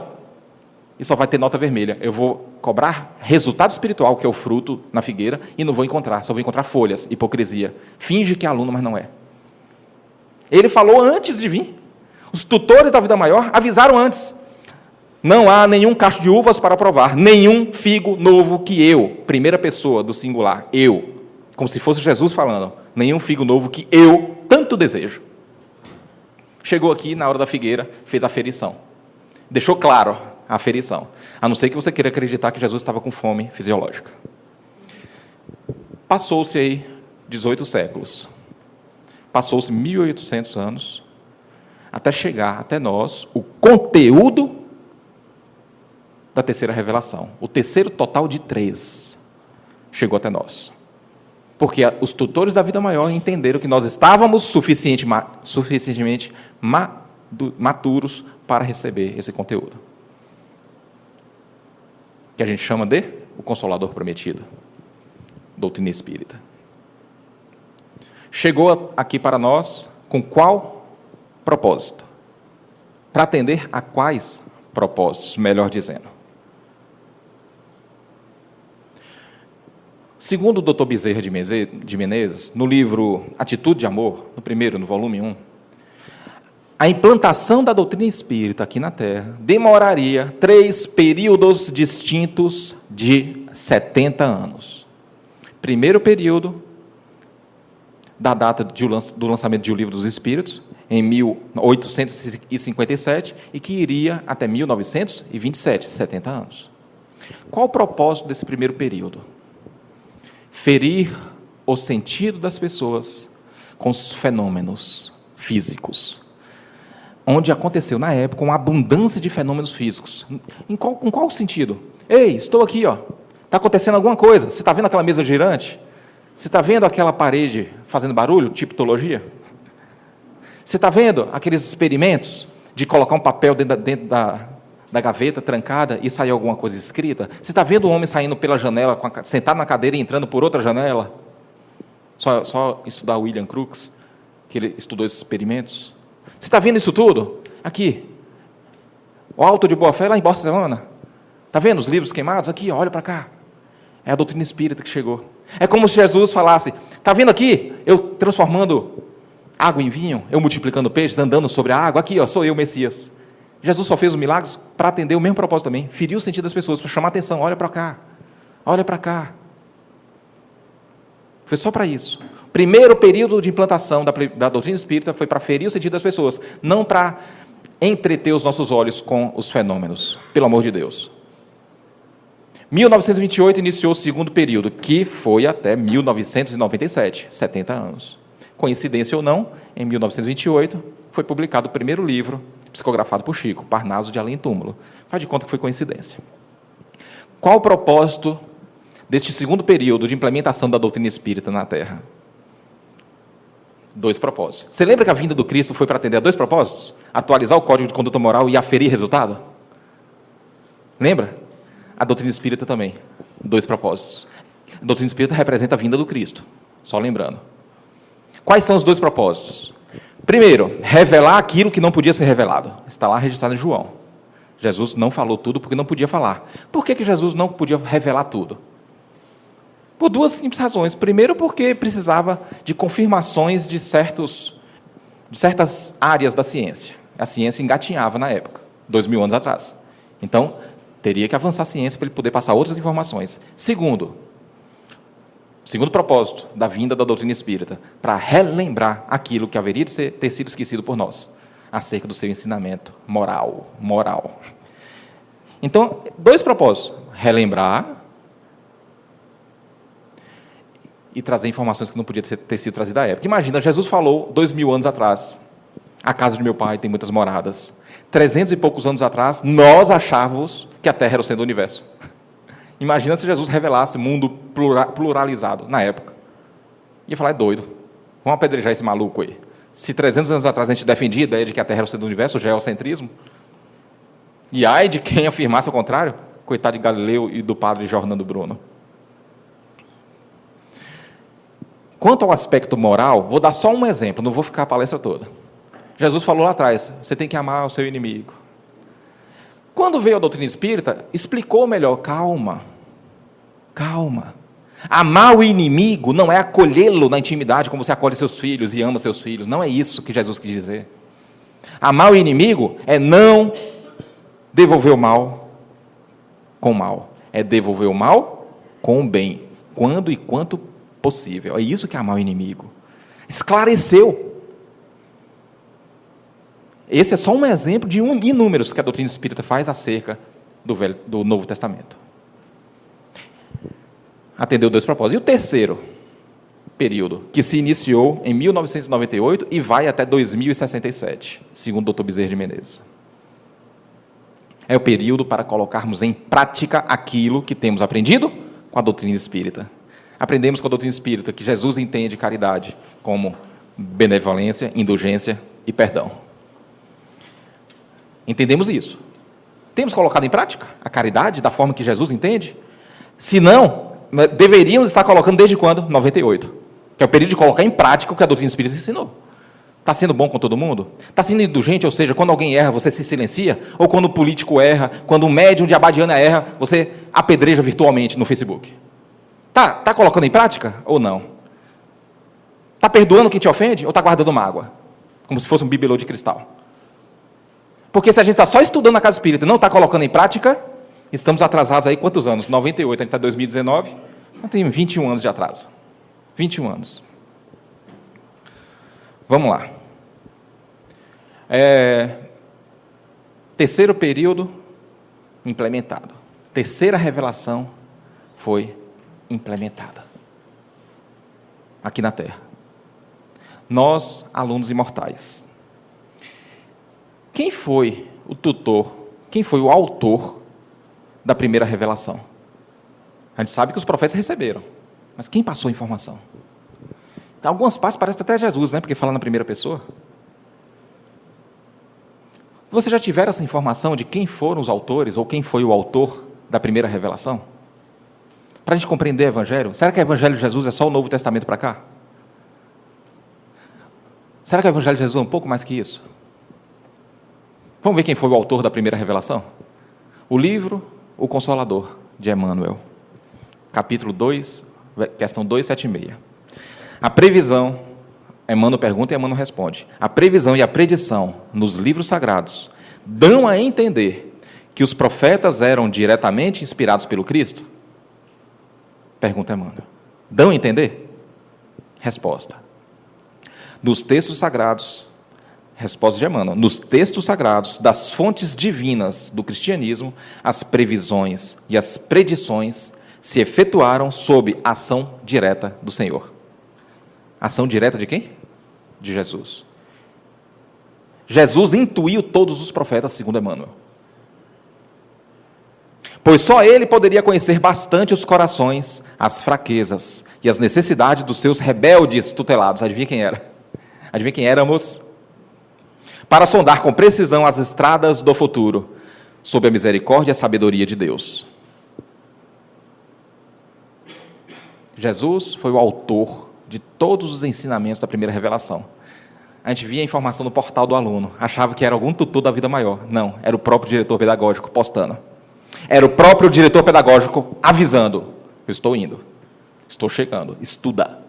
e só vai ter nota vermelha. Eu vou cobrar resultado espiritual, que é o fruto na figueira, e não vou encontrar, só vou encontrar folhas, hipocrisia. Finge que é aluno, mas não é. Ele falou antes de vir. Os tutores da vida maior avisaram antes. Não há nenhum cacho de uvas para provar, nenhum figo novo que eu, primeira pessoa do singular, eu, como se fosse Jesus falando, nenhum figo novo que eu tanto desejo. Chegou aqui na hora da figueira, fez a aferição. Deixou claro a aferição. A não ser que você queira acreditar que Jesus estava com fome fisiológica. Passou-se aí 18 séculos. Passou-se 1.800 anos, até chegar até nós o conteúdo da terceira revelação. O terceiro total de 3 chegou até nós. Porque os tutores da vida maior entenderam que nós estávamos suficientemente maturos para receber esse conteúdo. Que a gente chama de o Consolador Prometido. Doutrina espírita. Chegou aqui para nós com qual propósito? Para atender a quais propósitos, melhor dizendo. Segundo o Dr. Bezerra de Menezes, no livro Atitude de Amor, no volume 1, a implantação da doutrina espírita aqui na Terra demoraria 3 períodos distintos de 70 anos. Primeiro período, da data do lançamento de O Livro dos Espíritos, em 1857, e que iria até 1927, 70 anos. Qual o propósito desse primeiro período? Ferir o sentido das pessoas com os fenômenos físicos, onde aconteceu, na época, uma abundância de fenômenos físicos. Com qual sentido? Ei, estou aqui, ó. Está acontecendo alguma coisa. Você está vendo aquela mesa girante? Você está vendo aquela parede fazendo barulho, tipologia? Você está vendo aqueles experimentos de colocar um papel dentro da gaveta trancada e sair alguma coisa escrita? Você está vendo o homem saindo pela janela, sentado na cadeira e entrando por outra janela? Só estudar William Crookes, que ele estudou esses experimentos. Você está vendo isso tudo? Aqui. O Alto de Boa Fé, lá em Barcelona. Está vendo os livros queimados? Aqui, olha para cá. É a doutrina espírita que chegou. É como se Jesus falasse, está vendo aqui? Eu transformando água em vinho, eu multiplicando peixes, andando sobre a água. Aqui, ó, sou eu, Messias. Jesus só fez os milagres para atender o mesmo propósito também. Ferir o sentido das pessoas, para chamar a atenção. Olha para cá. Olha para cá. Foi só para isso. Primeiro período de implantação da doutrina espírita foi para ferir o sentido das pessoas, não para entreter os nossos olhos com os fenômenos, pelo amor de Deus. 1928 iniciou o segundo período, que foi até 1997, 70 anos. Coincidência ou não, em 1928 foi publicado o primeiro livro, psicografado por Chico, Parnaso de Além Túmulo. Faz de conta que foi coincidência. Qual o propósito deste segundo período de implementação da doutrina espírita na Terra? 2 propósitos. Você lembra que a vinda do Cristo foi para atender a 2 propósitos? Atualizar o código de conduta moral e aferir resultado? Lembra? A doutrina espírita também. 2 propósitos. A doutrina espírita representa a vinda do Cristo. Só lembrando. Quais são os 2 propósitos? Primeiro, revelar aquilo que não podia ser revelado. Está lá registrado em João. Jesus não falou tudo porque não podia falar. Por que Jesus não podia revelar tudo? Por 2 simples razões. Primeiro, porque precisava de confirmações de certas áreas da ciência. A ciência engatinhava na época, 2000 anos atrás. Então, teria que avançar a ciência para ele poder passar outras informações. Segundo propósito da vinda da doutrina espírita, para relembrar aquilo que haveria de ter sido esquecido por nós, acerca do seu ensinamento moral. Então, 2 propósitos: relembrar e trazer informações que não podiam ter sido trazidas à época. Imagina, Jesus falou 2000 anos atrás, a casa de meu pai tem muitas moradas. 300 e poucos anos atrás, nós achávamos que a Terra era o centro do universo. Imagina se Jesus revelasse mundo pluralizado na época. Ia falar, é doido. Vamos apedrejar esse maluco aí. Se 300 anos atrás a gente defendia a ideia de que a Terra era o centro do universo, o geocentrismo, e ai de quem afirmasse o contrário, coitado de Galileu e do padre Jornando Bruno. Quanto ao aspecto moral, vou dar só um exemplo, não vou ficar a palestra toda. Jesus falou lá atrás, você tem que amar o seu inimigo. Quando veio a doutrina espírita, explicou melhor, calma. Amar o inimigo não é acolhê-lo na intimidade, como você acolhe seus filhos e ama seus filhos. Não é isso que Jesus quis dizer. Amar o inimigo é não devolver o mal com o mal. É devolver o mal com o bem, quando e quanto possível. É isso que é amar o inimigo. Esclareceu. Esse é só um exemplo de inúmeros que a doutrina espírita faz acerca do Novo Testamento. Atendeu 2 propósitos. E o terceiro período, que se iniciou em 1998 e vai até 2067, segundo o Dr. Bezerra de Menezes. É o período para colocarmos em prática aquilo que temos aprendido com a doutrina espírita. Aprendemos com a doutrina espírita que Jesus entende caridade como benevolência, indulgência e perdão. Entendemos isso. Temos colocado em prática a caridade da forma que Jesus entende? Se não, deveríamos estar colocando desde quando? 98. Que é o período de colocar em prática o que a doutrina espírita ensinou. Está sendo bom com todo mundo? Está sendo indulgente, ou seja, quando alguém erra, você se silencia? Ou quando o político erra, quando o médium de Abadiana erra, você apedreja virtualmente no Facebook? Está colocando em prática ou não? Está perdoando quem te ofende ou está guardando mágoa? Como se fosse um bibelô de cristal. Porque se a gente está só estudando na casa espírita e não está colocando em prática, estamos atrasados aí quantos anos? 98, a gente está em 2019, então tem 21 anos de atraso. 21 anos. Vamos lá. Terceiro período implementado. terceira revelação foi implementada aqui na Terra. Nós, alunos imortais. Quem foi o tutor, quem foi o autor da primeira revelação? A gente sabe que os profetas receberam, mas quem passou a informação? Em algumas partes parece até Jesus, né? Porque fala na primeira pessoa. Você já tiveram essa informação de quem foram os autores, ou quem foi o autor da primeira revelação? Para a gente compreender o Evangelho, será que o Evangelho de Jesus é só o Novo Testamento para cá? Será que o Evangelho de Jesus é um pouco mais que isso? Vamos ver quem foi o autor da primeira revelação? O livro O Consolador, de Emmanuel. Capítulo 2, questão 276. A previsão, Emmanuel pergunta e Emmanuel responde. A previsão e a predição nos livros sagrados dão a entender que os profetas eram diretamente inspirados pelo Cristo? Pergunta Emmanuel. Dão a entender? Resposta. Nos textos sagrados, resposta de Emmanuel, nos textos sagrados das fontes divinas do cristianismo, as previsões e as predições se efetuaram sob ação direta do Senhor. Ação direta de quem? De Jesus. Jesus intuiu todos os profetas, segundo Emmanuel. Pois só ele poderia conhecer bastante os corações, as fraquezas e as necessidades dos seus rebeldes tutelados. Adivinha quem era? Adivinha quem éramos? Para sondar com precisão as estradas do futuro, sob a misericórdia e a sabedoria de Deus. Jesus foi o autor de todos os ensinamentos da primeira revelação. A gente via a informação no portal do aluno, achava que era algum tutor da vida maior. Não, era o próprio diretor pedagógico postando. Era o próprio diretor pedagógico avisando: eu estou indo, estou chegando, estuda.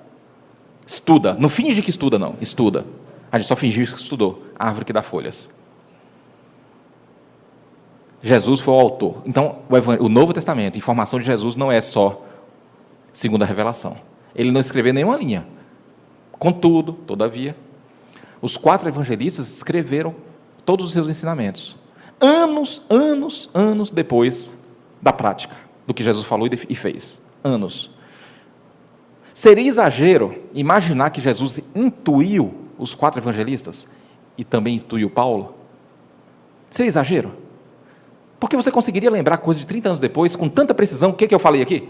Estuda, não finge que estuda não, estuda. A gente só fingiu que estudou, a árvore que dá folhas. Jesus foi o autor. Então, o Novo Testamento, a informação de Jesus não é só segundo a revelação. Ele não escreveu nenhuma linha. Contudo, todavia, os 4 evangelistas escreveram todos os seus ensinamentos. Anos depois da prática, do que Jesus falou e fez. Anos. Seria exagero imaginar que Jesus intuiu os 4 evangelistas e também intuiu Paulo? Seria exagero? Porque você conseguiria lembrar coisa de 30 anos depois, com tanta precisão, o que eu falei aqui?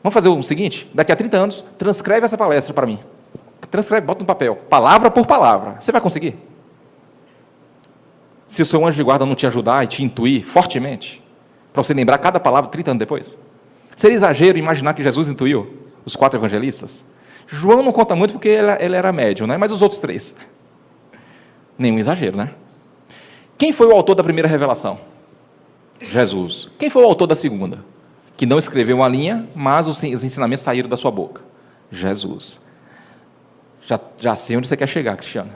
Vamos fazer o seguinte, daqui a 30 anos, transcreve essa palestra para mim. Transcreve, bota no papel, palavra por palavra. Você vai conseguir? Se o seu anjo de guarda não te ajudar e te intuir fortemente, para você lembrar cada palavra 30 anos depois? Seria exagero imaginar que Jesus intuiu os 4 evangelistas? João não conta muito porque ele era médium, né? Mas os outros 3. Nenhum exagero, né? Quem foi o autor da primeira revelação? Jesus. Quem foi o autor da segunda? Que não escreveu uma linha, mas os ensinamentos saíram da sua boca. Jesus. Já sei onde você quer chegar, Cristiano.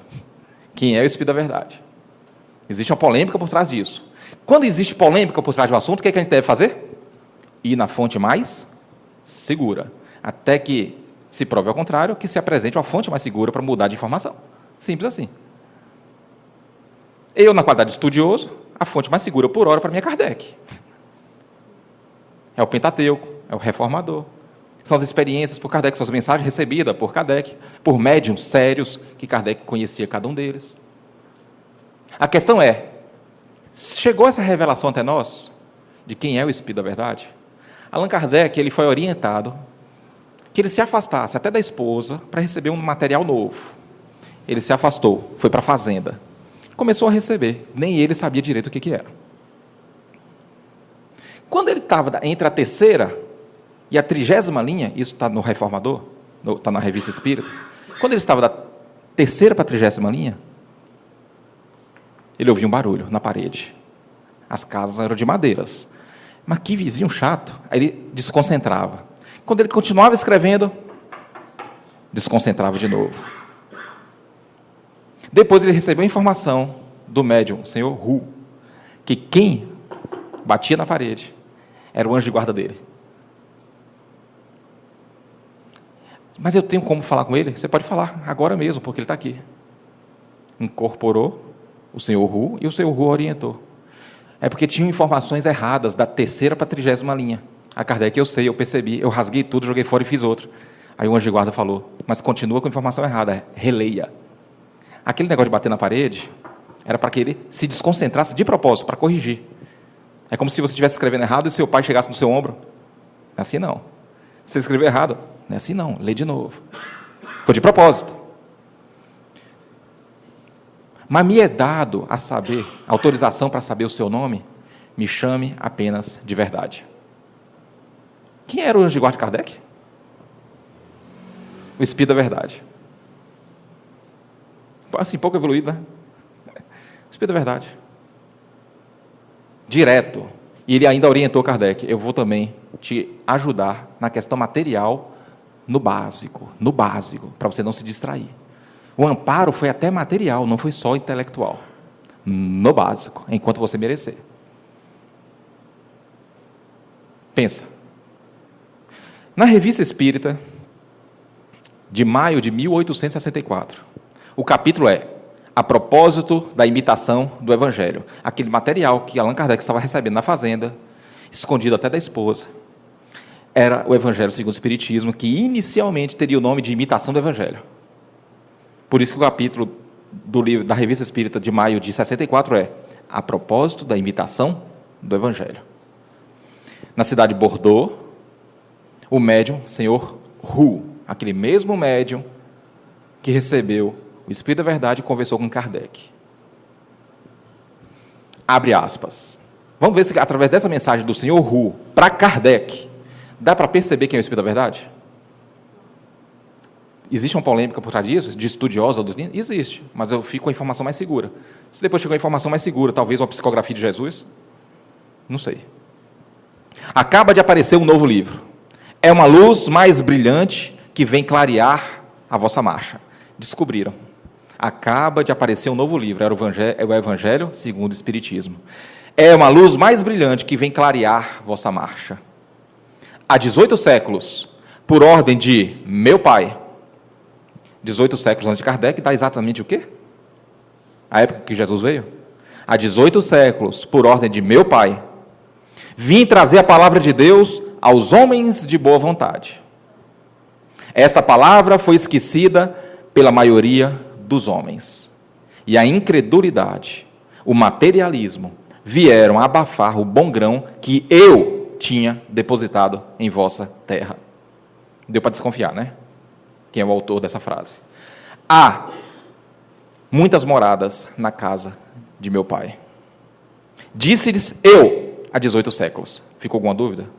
Quem é o Espírito da Verdade? Existe uma polêmica por trás disso. Quando existe polêmica por trás de um assunto, o que a gente deve fazer? Ir na fonte mais segura. Até que se prove ao contrário, que se apresente uma fonte mais segura para mudar de informação. Simples assim. Eu, na qualidade de estudioso, a fonte mais segura por hora para mim é Kardec. É o Pentateuco, é o Reformador. São as experiências por Kardec, são as mensagens recebidas por Kardec, por médiuns sérios, que Kardec conhecia cada um deles. A questão é, chegou essa revelação até nós, de quem é o Espírito da Verdade? Allan Kardec, ele foi orientado que ele se afastasse até da esposa para receber um material novo. Ele se afastou, foi para a fazenda. Começou a receber, nem ele sabia direito o que era. Quando ele estava entre a 3ª e a 30ª linha, isso está no Reformador, está na Revista Espírita, quando ele estava da 3ª para a 30ª linha, ele ouviu um barulho na parede. As casas eram de madeiras. Mas que vizinho chato. Aí ele desconcentrava. Quando ele continuava escrevendo, desconcentrava de novo. Depois ele recebeu a informação do médium, o senhor Hu, que quem batia na parede era o anjo de guarda dele. Mas eu tenho como falar com ele? Você pode falar agora mesmo, porque ele está aqui. Incorporou o senhor Hu e o senhor Hu orientou. É porque tinham informações erradas da 3ª para a 30ª linha. A Kardec, eu sei, eu percebi, eu rasguei tudo, joguei fora e fiz outro. Aí o anjo de guarda falou, mas continua com a informação errada, releia. Aquele negócio de bater na parede era para que ele se desconcentrasse de propósito, para corrigir. É como se você estivesse escrevendo errado e seu pai chegasse no seu ombro. Não é assim não. Você escreveu errado. Não é assim não, lê de novo. Foi de propósito. Mas me é dado a saber, autorização para saber o seu nome, me chame apenas de verdade. Quem era o anjo de guarda de Kardec? O Espírito da Verdade. Assim, pouco evoluído, né? O Espírito da Verdade. Direto. E ele ainda orientou Kardec, eu vou também te ajudar na questão material, no básico, para você não se distrair. O amparo foi até material, não foi só intelectual. No básico, enquanto você merecer. Pensa. Na Revista Espírita, de maio de 1864, o capítulo é a propósito da imitação do Evangelho. Aquele material que Allan Kardec estava recebendo na fazenda, escondido até da esposa, era o Evangelho segundo o Espiritismo, que inicialmente teria o nome de imitação do Evangelho. Por isso que o capítulo do livro da Revista Espírita de maio de 64 é a propósito da imitação do Evangelho. Na cidade de Bordeaux, o médium, senhor Roux, aquele mesmo médium que recebeu o Espírito da Verdade e conversou com Kardec. Abre aspas. Vamos ver se através dessa mensagem do senhor Roux para Kardec, dá para perceber quem é o Espírito da Verdade? Existe uma polêmica por trás disso, de estudiosa dos livros? Existe, mas eu fico com a informação mais segura. Se depois chegou a informação mais segura, talvez uma psicografia de Jesus? Não sei. Acaba de aparecer um novo livro. É uma luz mais brilhante que vem clarear a vossa marcha. Descobriram. Acaba de aparecer um novo livro, era o Evangelho segundo o Espiritismo. É uma luz mais brilhante que vem clarear vossa marcha. Há 18 séculos, por ordem de meu pai, 18 séculos antes de Kardec, dá exatamente o quê? A época que Jesus veio? Há 18 séculos, por ordem de meu pai, vim trazer a palavra de Deus aos homens de boa vontade. Esta palavra foi esquecida pela maioria dos homens. E a incredulidade, o materialismo, vieram abafar o bom grão que eu tinha depositado em vossa terra. Deu para desconfiar, né? Quem é o autor dessa frase? Há muitas moradas na casa de meu pai. Disse-lhes eu, há 18 séculos. Ficou alguma dúvida?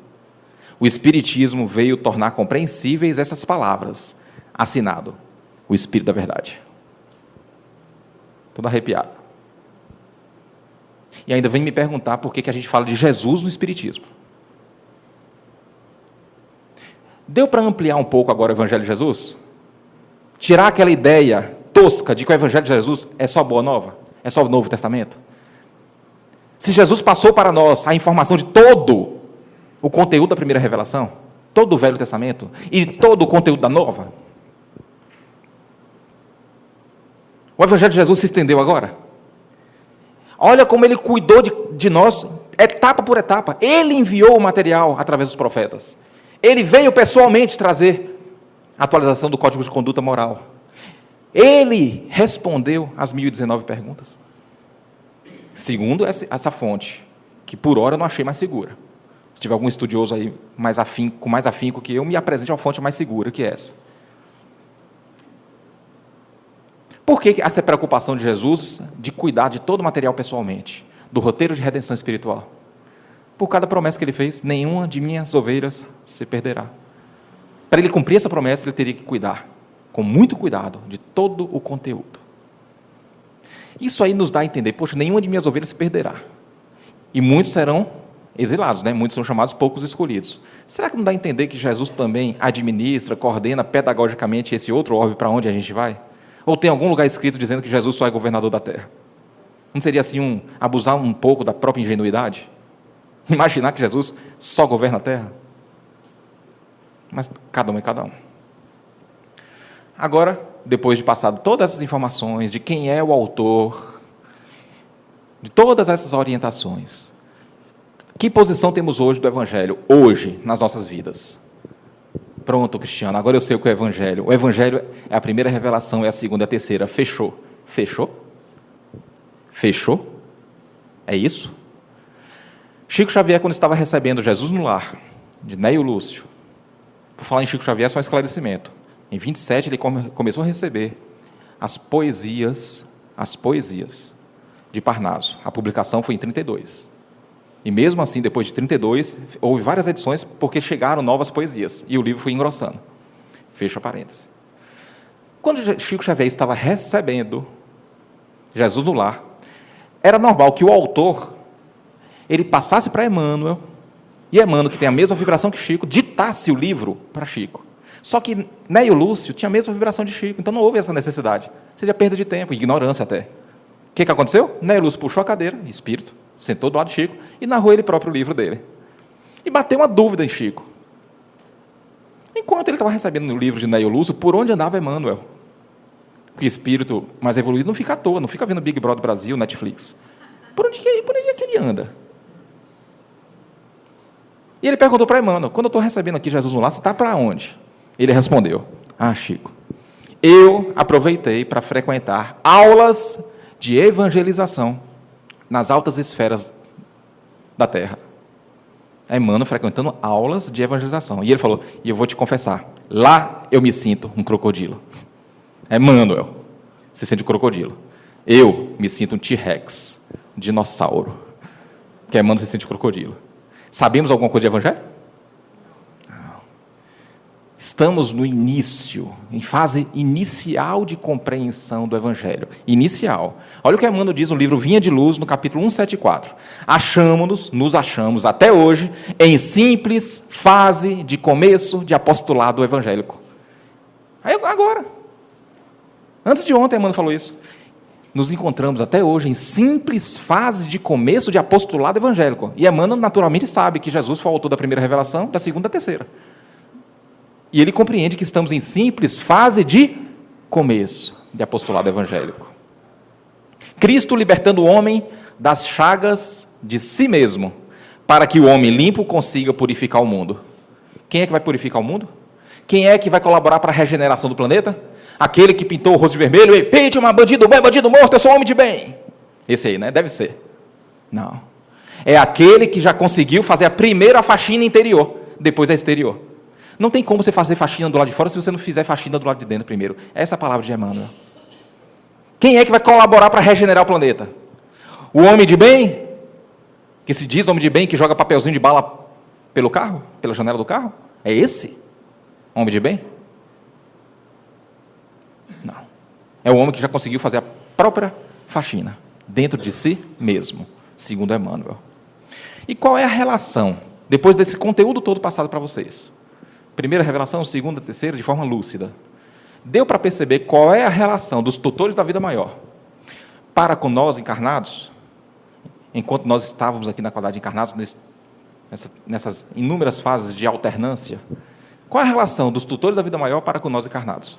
O Espiritismo veio tornar compreensíveis essas palavras. Assinado, o Espírito da Verdade. Todo arrepiado. E ainda vem me perguntar por que a gente fala de Jesus no Espiritismo. Deu para ampliar um pouco agora o Evangelho de Jesus? Tirar aquela ideia tosca de que o Evangelho de Jesus é só boa nova? É só o Novo Testamento? Se Jesus passou para nós a informação de todo o conteúdo da primeira revelação, todo o Velho Testamento e todo o conteúdo da Nova, o Evangelho de Jesus se estendeu agora? Olha como ele cuidou de nós, etapa por etapa. Ele enviou o material através dos profetas. Ele veio pessoalmente trazer a atualização do Código de Conduta Moral. Ele respondeu às 1019 perguntas. Segundo essa fonte, que por hora eu não achei mais segura. Se tiver algum estudioso aí com mais afinco que eu, me apresente uma fonte mais segura que essa. Por que essa preocupação de Jesus de cuidar de todo o material pessoalmente? Do roteiro de redenção espiritual? Por cada promessa que ele fez, nenhuma de minhas ovelhas se perderá. Para ele cumprir essa promessa, ele teria que cuidar, com muito cuidado, de todo o conteúdo. Isso aí nos dá a entender, poxa, nenhuma de minhas ovelhas se perderá. E muitos serão exilados, né? Muitos são chamados poucos escolhidos. Será que não dá a entender que Jesus também administra, coordena pedagogicamente esse outro orbe para onde a gente vai? Ou tem algum lugar escrito dizendo que Jesus só é governador da terra? Não seria assim abusar um pouco da própria ingenuidade? Imaginar que Jesus só governa a terra? Mas cada um é cada um. Agora, depois de passado todas essas informações de quem é o autor, de todas essas orientações, Que posição temos hoje do Evangelho? Hoje, nas nossas vidas. Pronto, Cristiano, agora eu sei o que é o Evangelho. O Evangelho é a primeira revelação, é a segunda, é a terceira. Fechou. Fechou? Fechou? É isso? Chico Xavier, quando estava recebendo Jesus no Lar, de Neio Lúcio, por falar em Chico Xavier, só um esclarecimento. Em 27, ele começou a receber as poesias de Parnaso. A publicação foi em 32. E mesmo assim, depois de 32, houve várias edições, porque chegaram novas poesias, e o livro foi engrossando. Fecha parênteses. Quando Chico Xavier estava recebendo Jesus no Lar, era normal que o autor, ele passasse para Emmanuel, e Emmanuel, que tem a mesma vibração que Chico, ditasse o livro para Chico. Só que Neio Lúcio tinha a mesma vibração de Chico, então não houve essa necessidade. Seria perda de tempo, ignorância até. O que aconteceu? Neio Lúcio puxou a cadeira, espírito, sentou do lado de Chico, e narrou ele próprio o livro dele. E bateu uma dúvida em Chico. Enquanto ele estava recebendo o livro de Neio Lúcio, por onde andava Emmanuel? Porque o espírito mais evoluído não fica à toa, não fica vendo Big Brother Brasil, Netflix. Por onde é que ele anda? E ele perguntou para Emmanuel, quando eu estou recebendo aqui Jesus no Lar, você está para onde? Ele respondeu, Chico, eu aproveitei para frequentar aulas de evangelização nas altas esferas da Terra. Emmanuel frequentando aulas de evangelização. E ele falou, e eu vou te confessar, lá eu me sinto um crocodilo. Emmanuel se sente um crocodilo. Eu me sinto um T-Rex, um dinossauro. Que Emmanuel se sente um crocodilo. Sabemos alguma coisa de evangelho? Não. Estamos no início, em fase inicial de compreensão do evangelho. Inicial. Olha o que Emmanuel diz no livro Vinha de Luz, no capítulo 174. Nos achamos até hoje, em simples fase de começo de apostolado evangélico. Agora. Antes de ontem, Emmanuel falou isso. Nos encontramos até hoje em simples fase de começo de apostolado evangélico. E Emmanuel naturalmente sabe que Jesus foi o autor da primeira revelação, da segunda e da terceira. E ele compreende que estamos em simples fase de começo de apostolado evangélico. Cristo libertando o homem das chagas de si mesmo, para que o homem limpo consiga purificar o mundo. Quem é que vai purificar o mundo? Quem é que vai colaborar para a regeneração do planeta? Aquele que pintou o rosto de vermelho, e pinte uma bandido bem, bandido morto, eu sou homem de bem. Esse aí, né? Deve ser. Não. É aquele que já conseguiu fazer a primeira faxina interior, depois a exterior. Não tem como você fazer faxina do lado de fora se você não fizer faxina do lado de dentro primeiro. Essa é a palavra de Emmanuel. Quem é que vai colaborar para regenerar o planeta? O homem de bem, que se diz homem de bem, que joga papelzinho de bala pelo carro, pela janela do carro? É esse? Homem de bem? Não. É o homem que já conseguiu fazer a própria faxina, dentro de si mesmo, segundo Emmanuel. E qual é a relação, depois desse conteúdo todo passado para vocês? Primeira revelação, segunda, terceira, de forma lúcida. Deu para perceber qual é a relação dos tutores da vida maior para com nós encarnados, enquanto nós estávamos aqui na qualidade de encarnados, nessas inúmeras fases de alternância? Qual é a relação dos tutores da vida maior para com nós encarnados?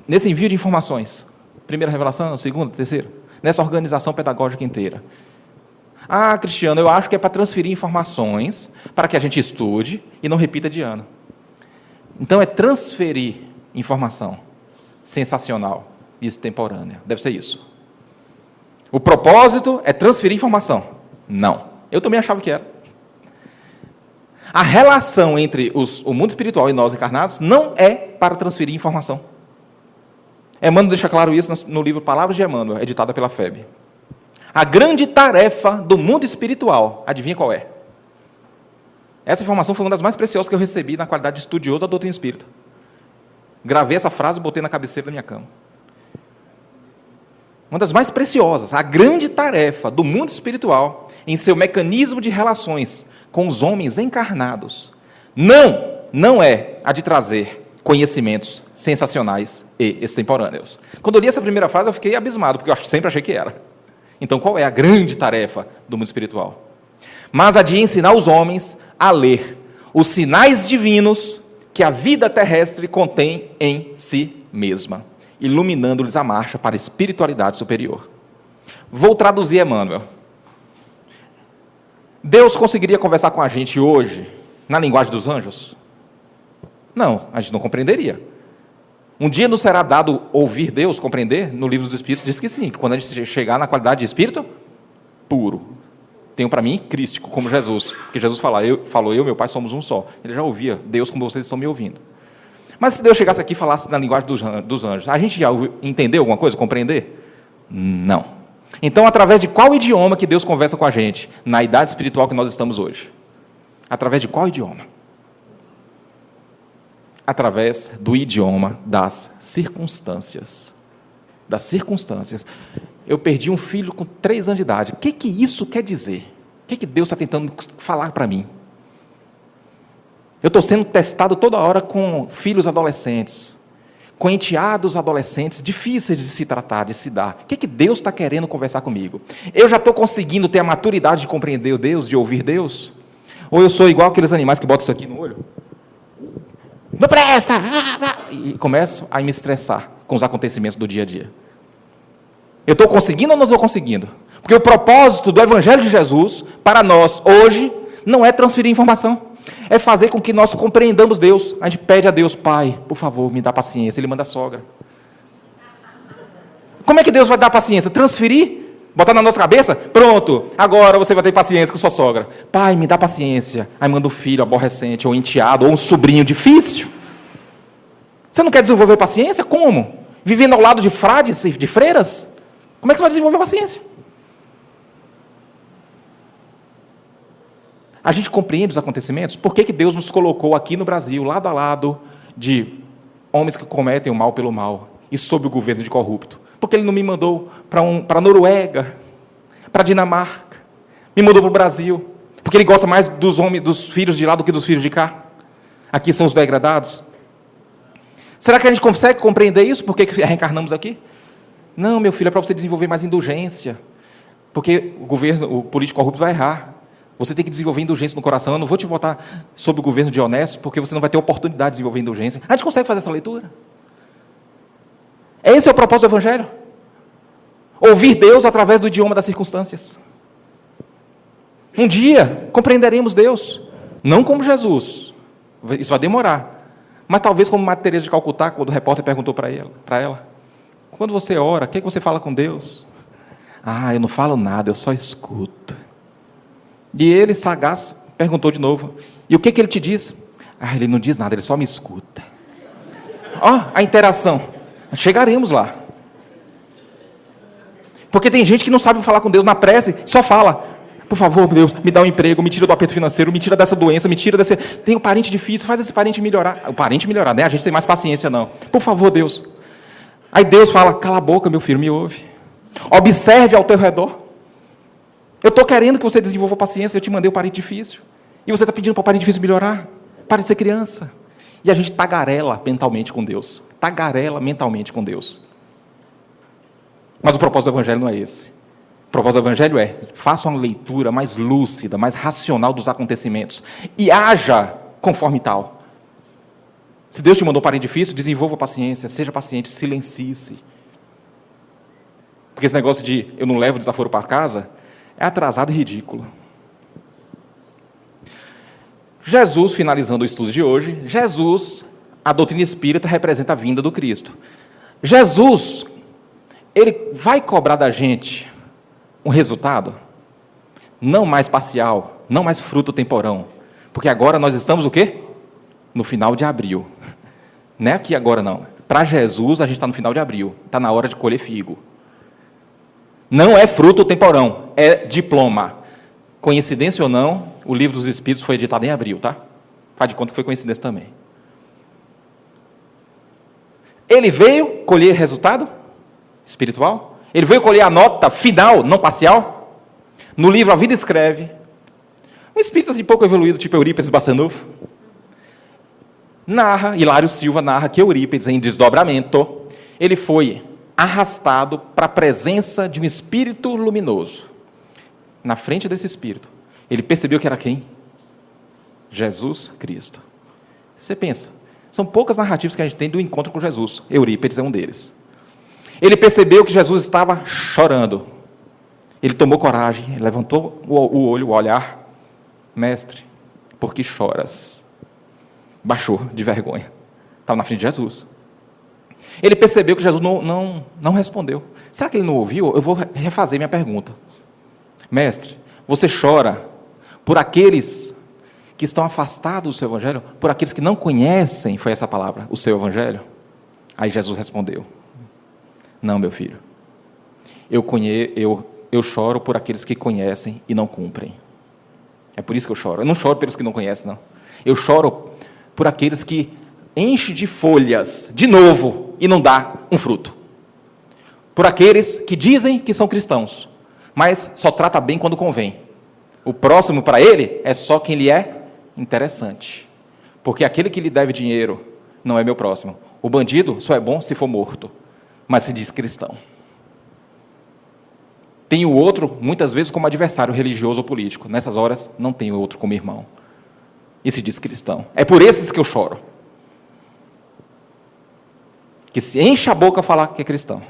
Nesse envio de informações, primeira revelação, segunda, terceira, nessa organização pedagógica inteira. Cristiano, eu acho que é para transferir informações, para que a gente estude e não repita de ano. Então, é transferir informação sensacional e extemporânea. Deve ser isso. O propósito é transferir informação. Não. Eu também achava que era. A relação entre o mundo espiritual e nós encarnados não é para transferir informação. Emmanuel deixa claro isso no livro Palavras de Emmanuel, editada pela FEB. A grande tarefa do mundo espiritual, adivinha qual é? Essa informação foi uma das mais preciosas que eu recebi na qualidade de estudioso da doutrina espírita. Gravei essa frase e botei na cabeceira da minha cama. Uma das mais preciosas, a grande tarefa do mundo espiritual, em seu mecanismo de relações com os homens encarnados, não é a de trazer conhecimentos sensacionais e extemporâneos. Quando eu li essa primeira frase, eu fiquei abismado, porque eu sempre achei que era. Então, qual é a grande tarefa do mundo espiritual? Mas a de ensinar os homens a ler os sinais divinos que a vida terrestre contém em si mesma, iluminando-lhes a marcha para a espiritualidade superior. Vou traduzir Emmanuel. Deus conseguiria conversar com a gente hoje na linguagem dos anjos? Não, a gente não compreenderia. Um dia nos será dado ouvir Deus, compreender? No livro dos Espíritos diz que sim, que quando a gente chegar na qualidade de Espírito puro. Tenho para mim crístico, como Jesus. Porque Jesus falou, eu e meu Pai somos um só. Ele já ouvia Deus como vocês estão me ouvindo. Mas se Deus chegasse aqui e falasse na linguagem dos anjos, a gente já entendeu alguma coisa, compreender? Não. Então, através de qual idioma que Deus conversa com a gente, na idade espiritual que nós estamos hoje? Através de qual idioma? Através do idioma das circunstâncias. Das circunstâncias. Eu perdi um filho com 3 anos de idade. O que isso quer dizer? O que Deus está tentando falar para mim? Eu estou sendo testado toda hora com filhos adolescentes, com enteados adolescentes difíceis de se tratar, de se dar. O que Deus está querendo conversar comigo? Eu já estou conseguindo ter a maturidade de compreender o Deus, de ouvir Deus? Ou eu sou igual aqueles animais que botam isso aqui no olho? Não presta! E começo a me estressar com os acontecimentos do dia a dia. Eu estou conseguindo ou não estou conseguindo? Porque o propósito do Evangelho de Jesus, para nós, hoje, não é transferir informação. É fazer com que nós compreendamos Deus. A gente pede a Deus, Pai, por favor, me dá paciência. Ele manda a sogra. Como é que Deus vai dar paciência? Transferir? Botar na nossa cabeça? Pronto, agora você vai ter paciência com sua sogra. Pai, me dá paciência. Aí manda um filho aborrecente, ou um enteado, ou um sobrinho difícil. Você não quer desenvolver paciência? Como? Vivendo ao lado de frades e de freiras? Como é que você vai desenvolver paciência? A gente compreende os acontecimentos? Por que Deus nos colocou aqui no Brasil, lado a lado de homens que cometem o mal pelo mal, e sob o governo de corrupto? Porque Ele não me mandou para a Noruega, para a Dinamarca, me mandou para o Brasil, porque Ele gosta mais dos filhos de lá do que dos filhos de cá. Aqui são os degradados. Será que a gente consegue compreender isso? Por que reencarnamos aqui? Não, meu filho, é para você desenvolver mais indulgência, porque o político corrupto vai errar. Você tem que desenvolver indulgência no coração. Eu não vou te botar sob o governo de honesto, porque você não vai ter oportunidade de desenvolver indulgência. A gente consegue fazer essa leitura? Esse é o propósito do Evangelho. Ouvir Deus através do idioma das circunstâncias. Um dia compreenderemos Deus, não como Jesus. Isso vai demorar. Mas talvez como Madre Teresa de Calcutá, quando o repórter perguntou para ela, quando você ora, o que você fala com Deus? Eu não falo nada, eu só escuto. E ele, sagaz, perguntou de novo, e o que ele te diz? Ele não diz nada, ele só me escuta. A interação. Chegaremos lá. Porque tem gente que não sabe falar com Deus na prece, só fala, por favor, Deus, me dá um emprego, me tira do aperto financeiro, me tira dessa doença, me tira desse... Tem um parente difícil, faz esse parente melhorar. O parente melhorar, né? A gente tem mais paciência, não. Por favor, Deus. Aí Deus fala, cala a boca, meu filho, me ouve. Observe ao teu redor. Eu estou querendo que você desenvolva paciência, eu te mandei um parente difícil. E você está pedindo para o parente difícil melhorar. Pare de ser criança. E a gente tagarela mentalmente com Deus. Tagarela mentalmente com Deus. Mas o propósito do Evangelho não é esse. O propósito do Evangelho é, faça uma leitura mais lúcida, mais racional dos acontecimentos. E haja conforme tal. Se Deus te mandou um parente difícil, desenvolva paciência, seja paciente, silencie-se. Porque esse negócio de eu não levo desaforo para casa, é atrasado e ridículo. Jesus, finalizando o estudo de hoje, a doutrina espírita representa a vinda do Cristo. Jesus, ele vai cobrar da gente um resultado, não mais parcial, não mais fruto temporão, porque agora nós estamos o quê? No final de abril. Não é aqui agora não. Para Jesus, a gente está no final de abril, está na hora de colher figo. Não é fruto temporão, é diploma. Coincidência ou não, o Livro dos Espíritos foi editado em abril, tá? Faz de conta que foi coincidência também. Ele veio colher resultado espiritual? Ele veio colher a nota final, não parcial? No livro A Vida Escreve, um espírito assim pouco evoluído, tipo Eurípides Bassanufo, Hilário Silva narra que Eurípides, em desdobramento, ele foi arrastado para a presença de um espírito luminoso. Na frente desse espírito, ele percebeu que era quem? Jesus Cristo. Você pensa, são poucas narrativas que a gente tem do encontro com Jesus. Eurípides é um deles. Ele percebeu que Jesus estava chorando. Ele tomou coragem, levantou o olho, o olhar, mestre, por que choras? Baixou de vergonha. Estava na frente de Jesus. Ele percebeu que Jesus não respondeu. Será que ele não ouviu? Eu vou refazer minha pergunta. Mestre, você chora por aqueles que estão afastados do seu evangelho? Por aqueles que não conhecem, foi essa palavra, o seu evangelho? Aí Jesus respondeu: não, meu filho. Eu choro por aqueles que conhecem e não cumprem. É por isso que eu choro. Eu não choro pelos que não conhecem, não. Eu choro por aqueles que enchem de folhas, de novo, e não dá um fruto. Por aqueles que dizem que são cristãos, mas só trata bem quando convém. O próximo para ele é só quem lhe é interessante. Porque aquele que lhe deve dinheiro não é meu próximo. O bandido só é bom se for morto, mas se diz cristão. Tem o outro, muitas vezes, como adversário religioso ou político. Nessas horas, não tem o outro como irmão. E se diz cristão. É por esses que eu choro. Que se enche a boca a falar que é cristão,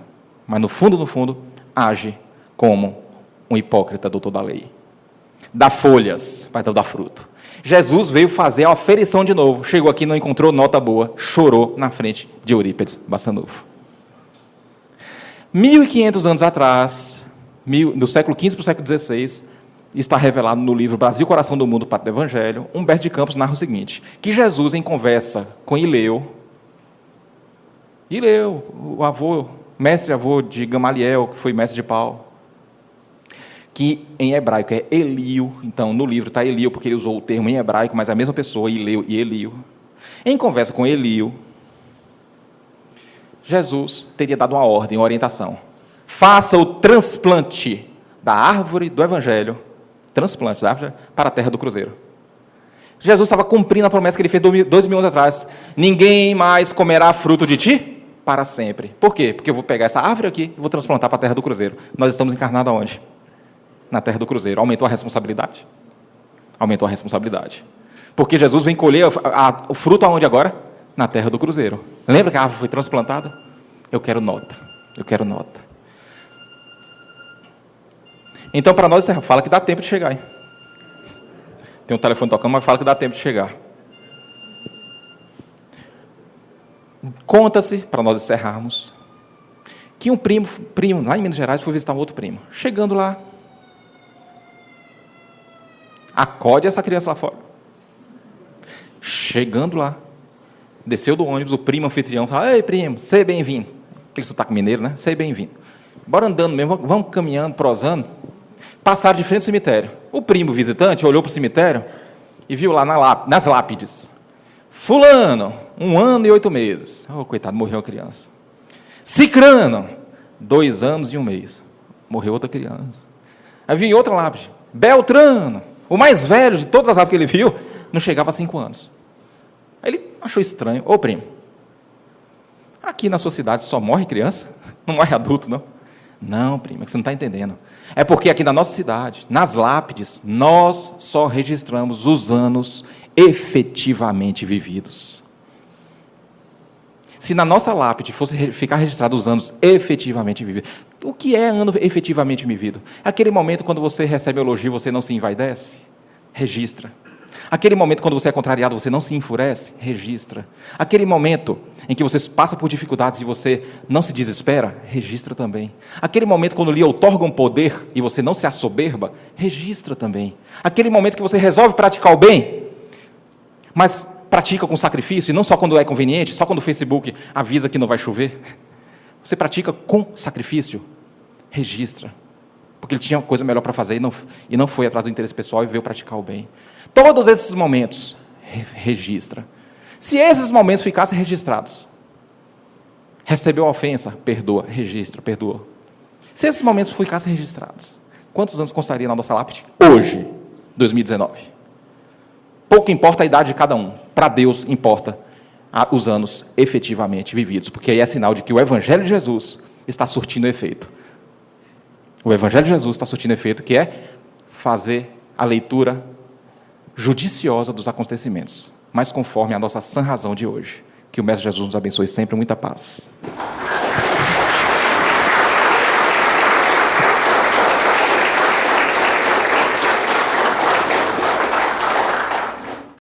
mas no fundo, age como um hipócrita doutor da lei. Dá folhas, vai dar fruto. Jesus veio fazer a aferição de novo. Chegou aqui, não encontrou nota boa, chorou na frente de Eurípides Barçanufo. 1500 anos atrás, do século XV para o século XVI, isso está revelado no livro Brasil, Coração do Mundo, Pátria do Evangelho. Humberto de Campos narra o seguinte, que Jesus, em conversa com Hileu, o avô, mestre-avô de Gamaliel, que foi mestre de Paulo, que em hebraico é Elio, então no livro está Elio, porque ele usou o termo em hebraico, mas é a mesma pessoa, Hileu e Elio. Em conversa com Elio, Jesus teria dado uma ordem, uma orientação. Faça o transplante da árvore do Evangelho, transplante da árvore para a terra do Cruzeiro. Jesus estava cumprindo a promessa que ele fez 2000 anos atrás. Ninguém mais comerá fruto de ti para sempre. Por quê? Porque eu vou pegar essa árvore aqui e vou transplantar para a terra do Cruzeiro. Nós estamos encarnados aonde? Na terra do Cruzeiro. Aumentou a responsabilidade? Aumentou a responsabilidade. Porque Jesus vem colher o fruto aonde agora? Na terra do Cruzeiro. Lembra que a árvore foi transplantada? Eu quero nota. Eu quero nota. Então, para nós, fala que dá tempo de chegar. Hein? Tem um telefone tocando, mas fala que dá tempo de chegar. Conta-se, para nós encerrarmos, que um primo, lá em Minas Gerais, foi visitar um outro primo. Chegando lá, acode essa criança lá fora. Chegando lá, desceu do ônibus, o primo anfitrião fala: ei, primo, seja bem-vindo. Aquele sotaque mineiro, né? Seja bem-vindo. Bora andando mesmo, vamos caminhando, prosando. Passaram de frente ao cemitério. O primo visitante olhou para o cemitério e viu lá nas lápides: fulano, 1 ano e 8 meses. Oh, coitado, morreu a criança. Cicrano, 2 anos e 1 mês. Morreu outra criança. Aí vinha outra lápide: Beltrano, o mais velho de todas as lápides que ele viu, não chegava a 5 anos. Aí ele achou estranho: ô primo, aqui na sua cidade só morre criança? Não morre adulto, não? Não, primo, é que você não está entendendo. É porque aqui na nossa cidade, nas lápides, nós só registramos os anos efetivamente vividos. Se na nossa lápide fosse ficar registrado os anos efetivamente vividos, o que é ano efetivamente vivido? Aquele momento quando você recebe elogio, você não se envaidece? Registra. Aquele momento quando você é contrariado, você não se enfurece? Registra. Aquele momento em que você passa por dificuldades e você não se desespera? Registra também. Aquele momento quando lhe outorgam poder e você não se assoberba? Registra também. Aquele momento que você resolve praticar o bem, mas pratica com sacrifício, e não só quando é conveniente, só quando o Facebook avisa que não vai chover. Você pratica com sacrifício? Registra. Porque ele tinha coisa melhor para fazer e não foi atrás do interesse pessoal e veio praticar o bem. Todos esses momentos, registra. Se esses momentos ficassem registrados, recebeu a ofensa, perdoa, registra, perdoa. Se esses momentos ficassem registrados, quantos anos constaria na nossa lápide? Hoje, 2019. Pouco importa a idade de cada um. Para Deus importa os anos efetivamente vividos, porque aí é sinal de que o Evangelho de Jesus está surtindo efeito. O Evangelho de Jesus está surtindo efeito, que é fazer a leitura judiciosa dos acontecimentos, mas conforme a nossa sã razão de hoje. Que o Mestre Jesus nos abençoe sempre, muita paz.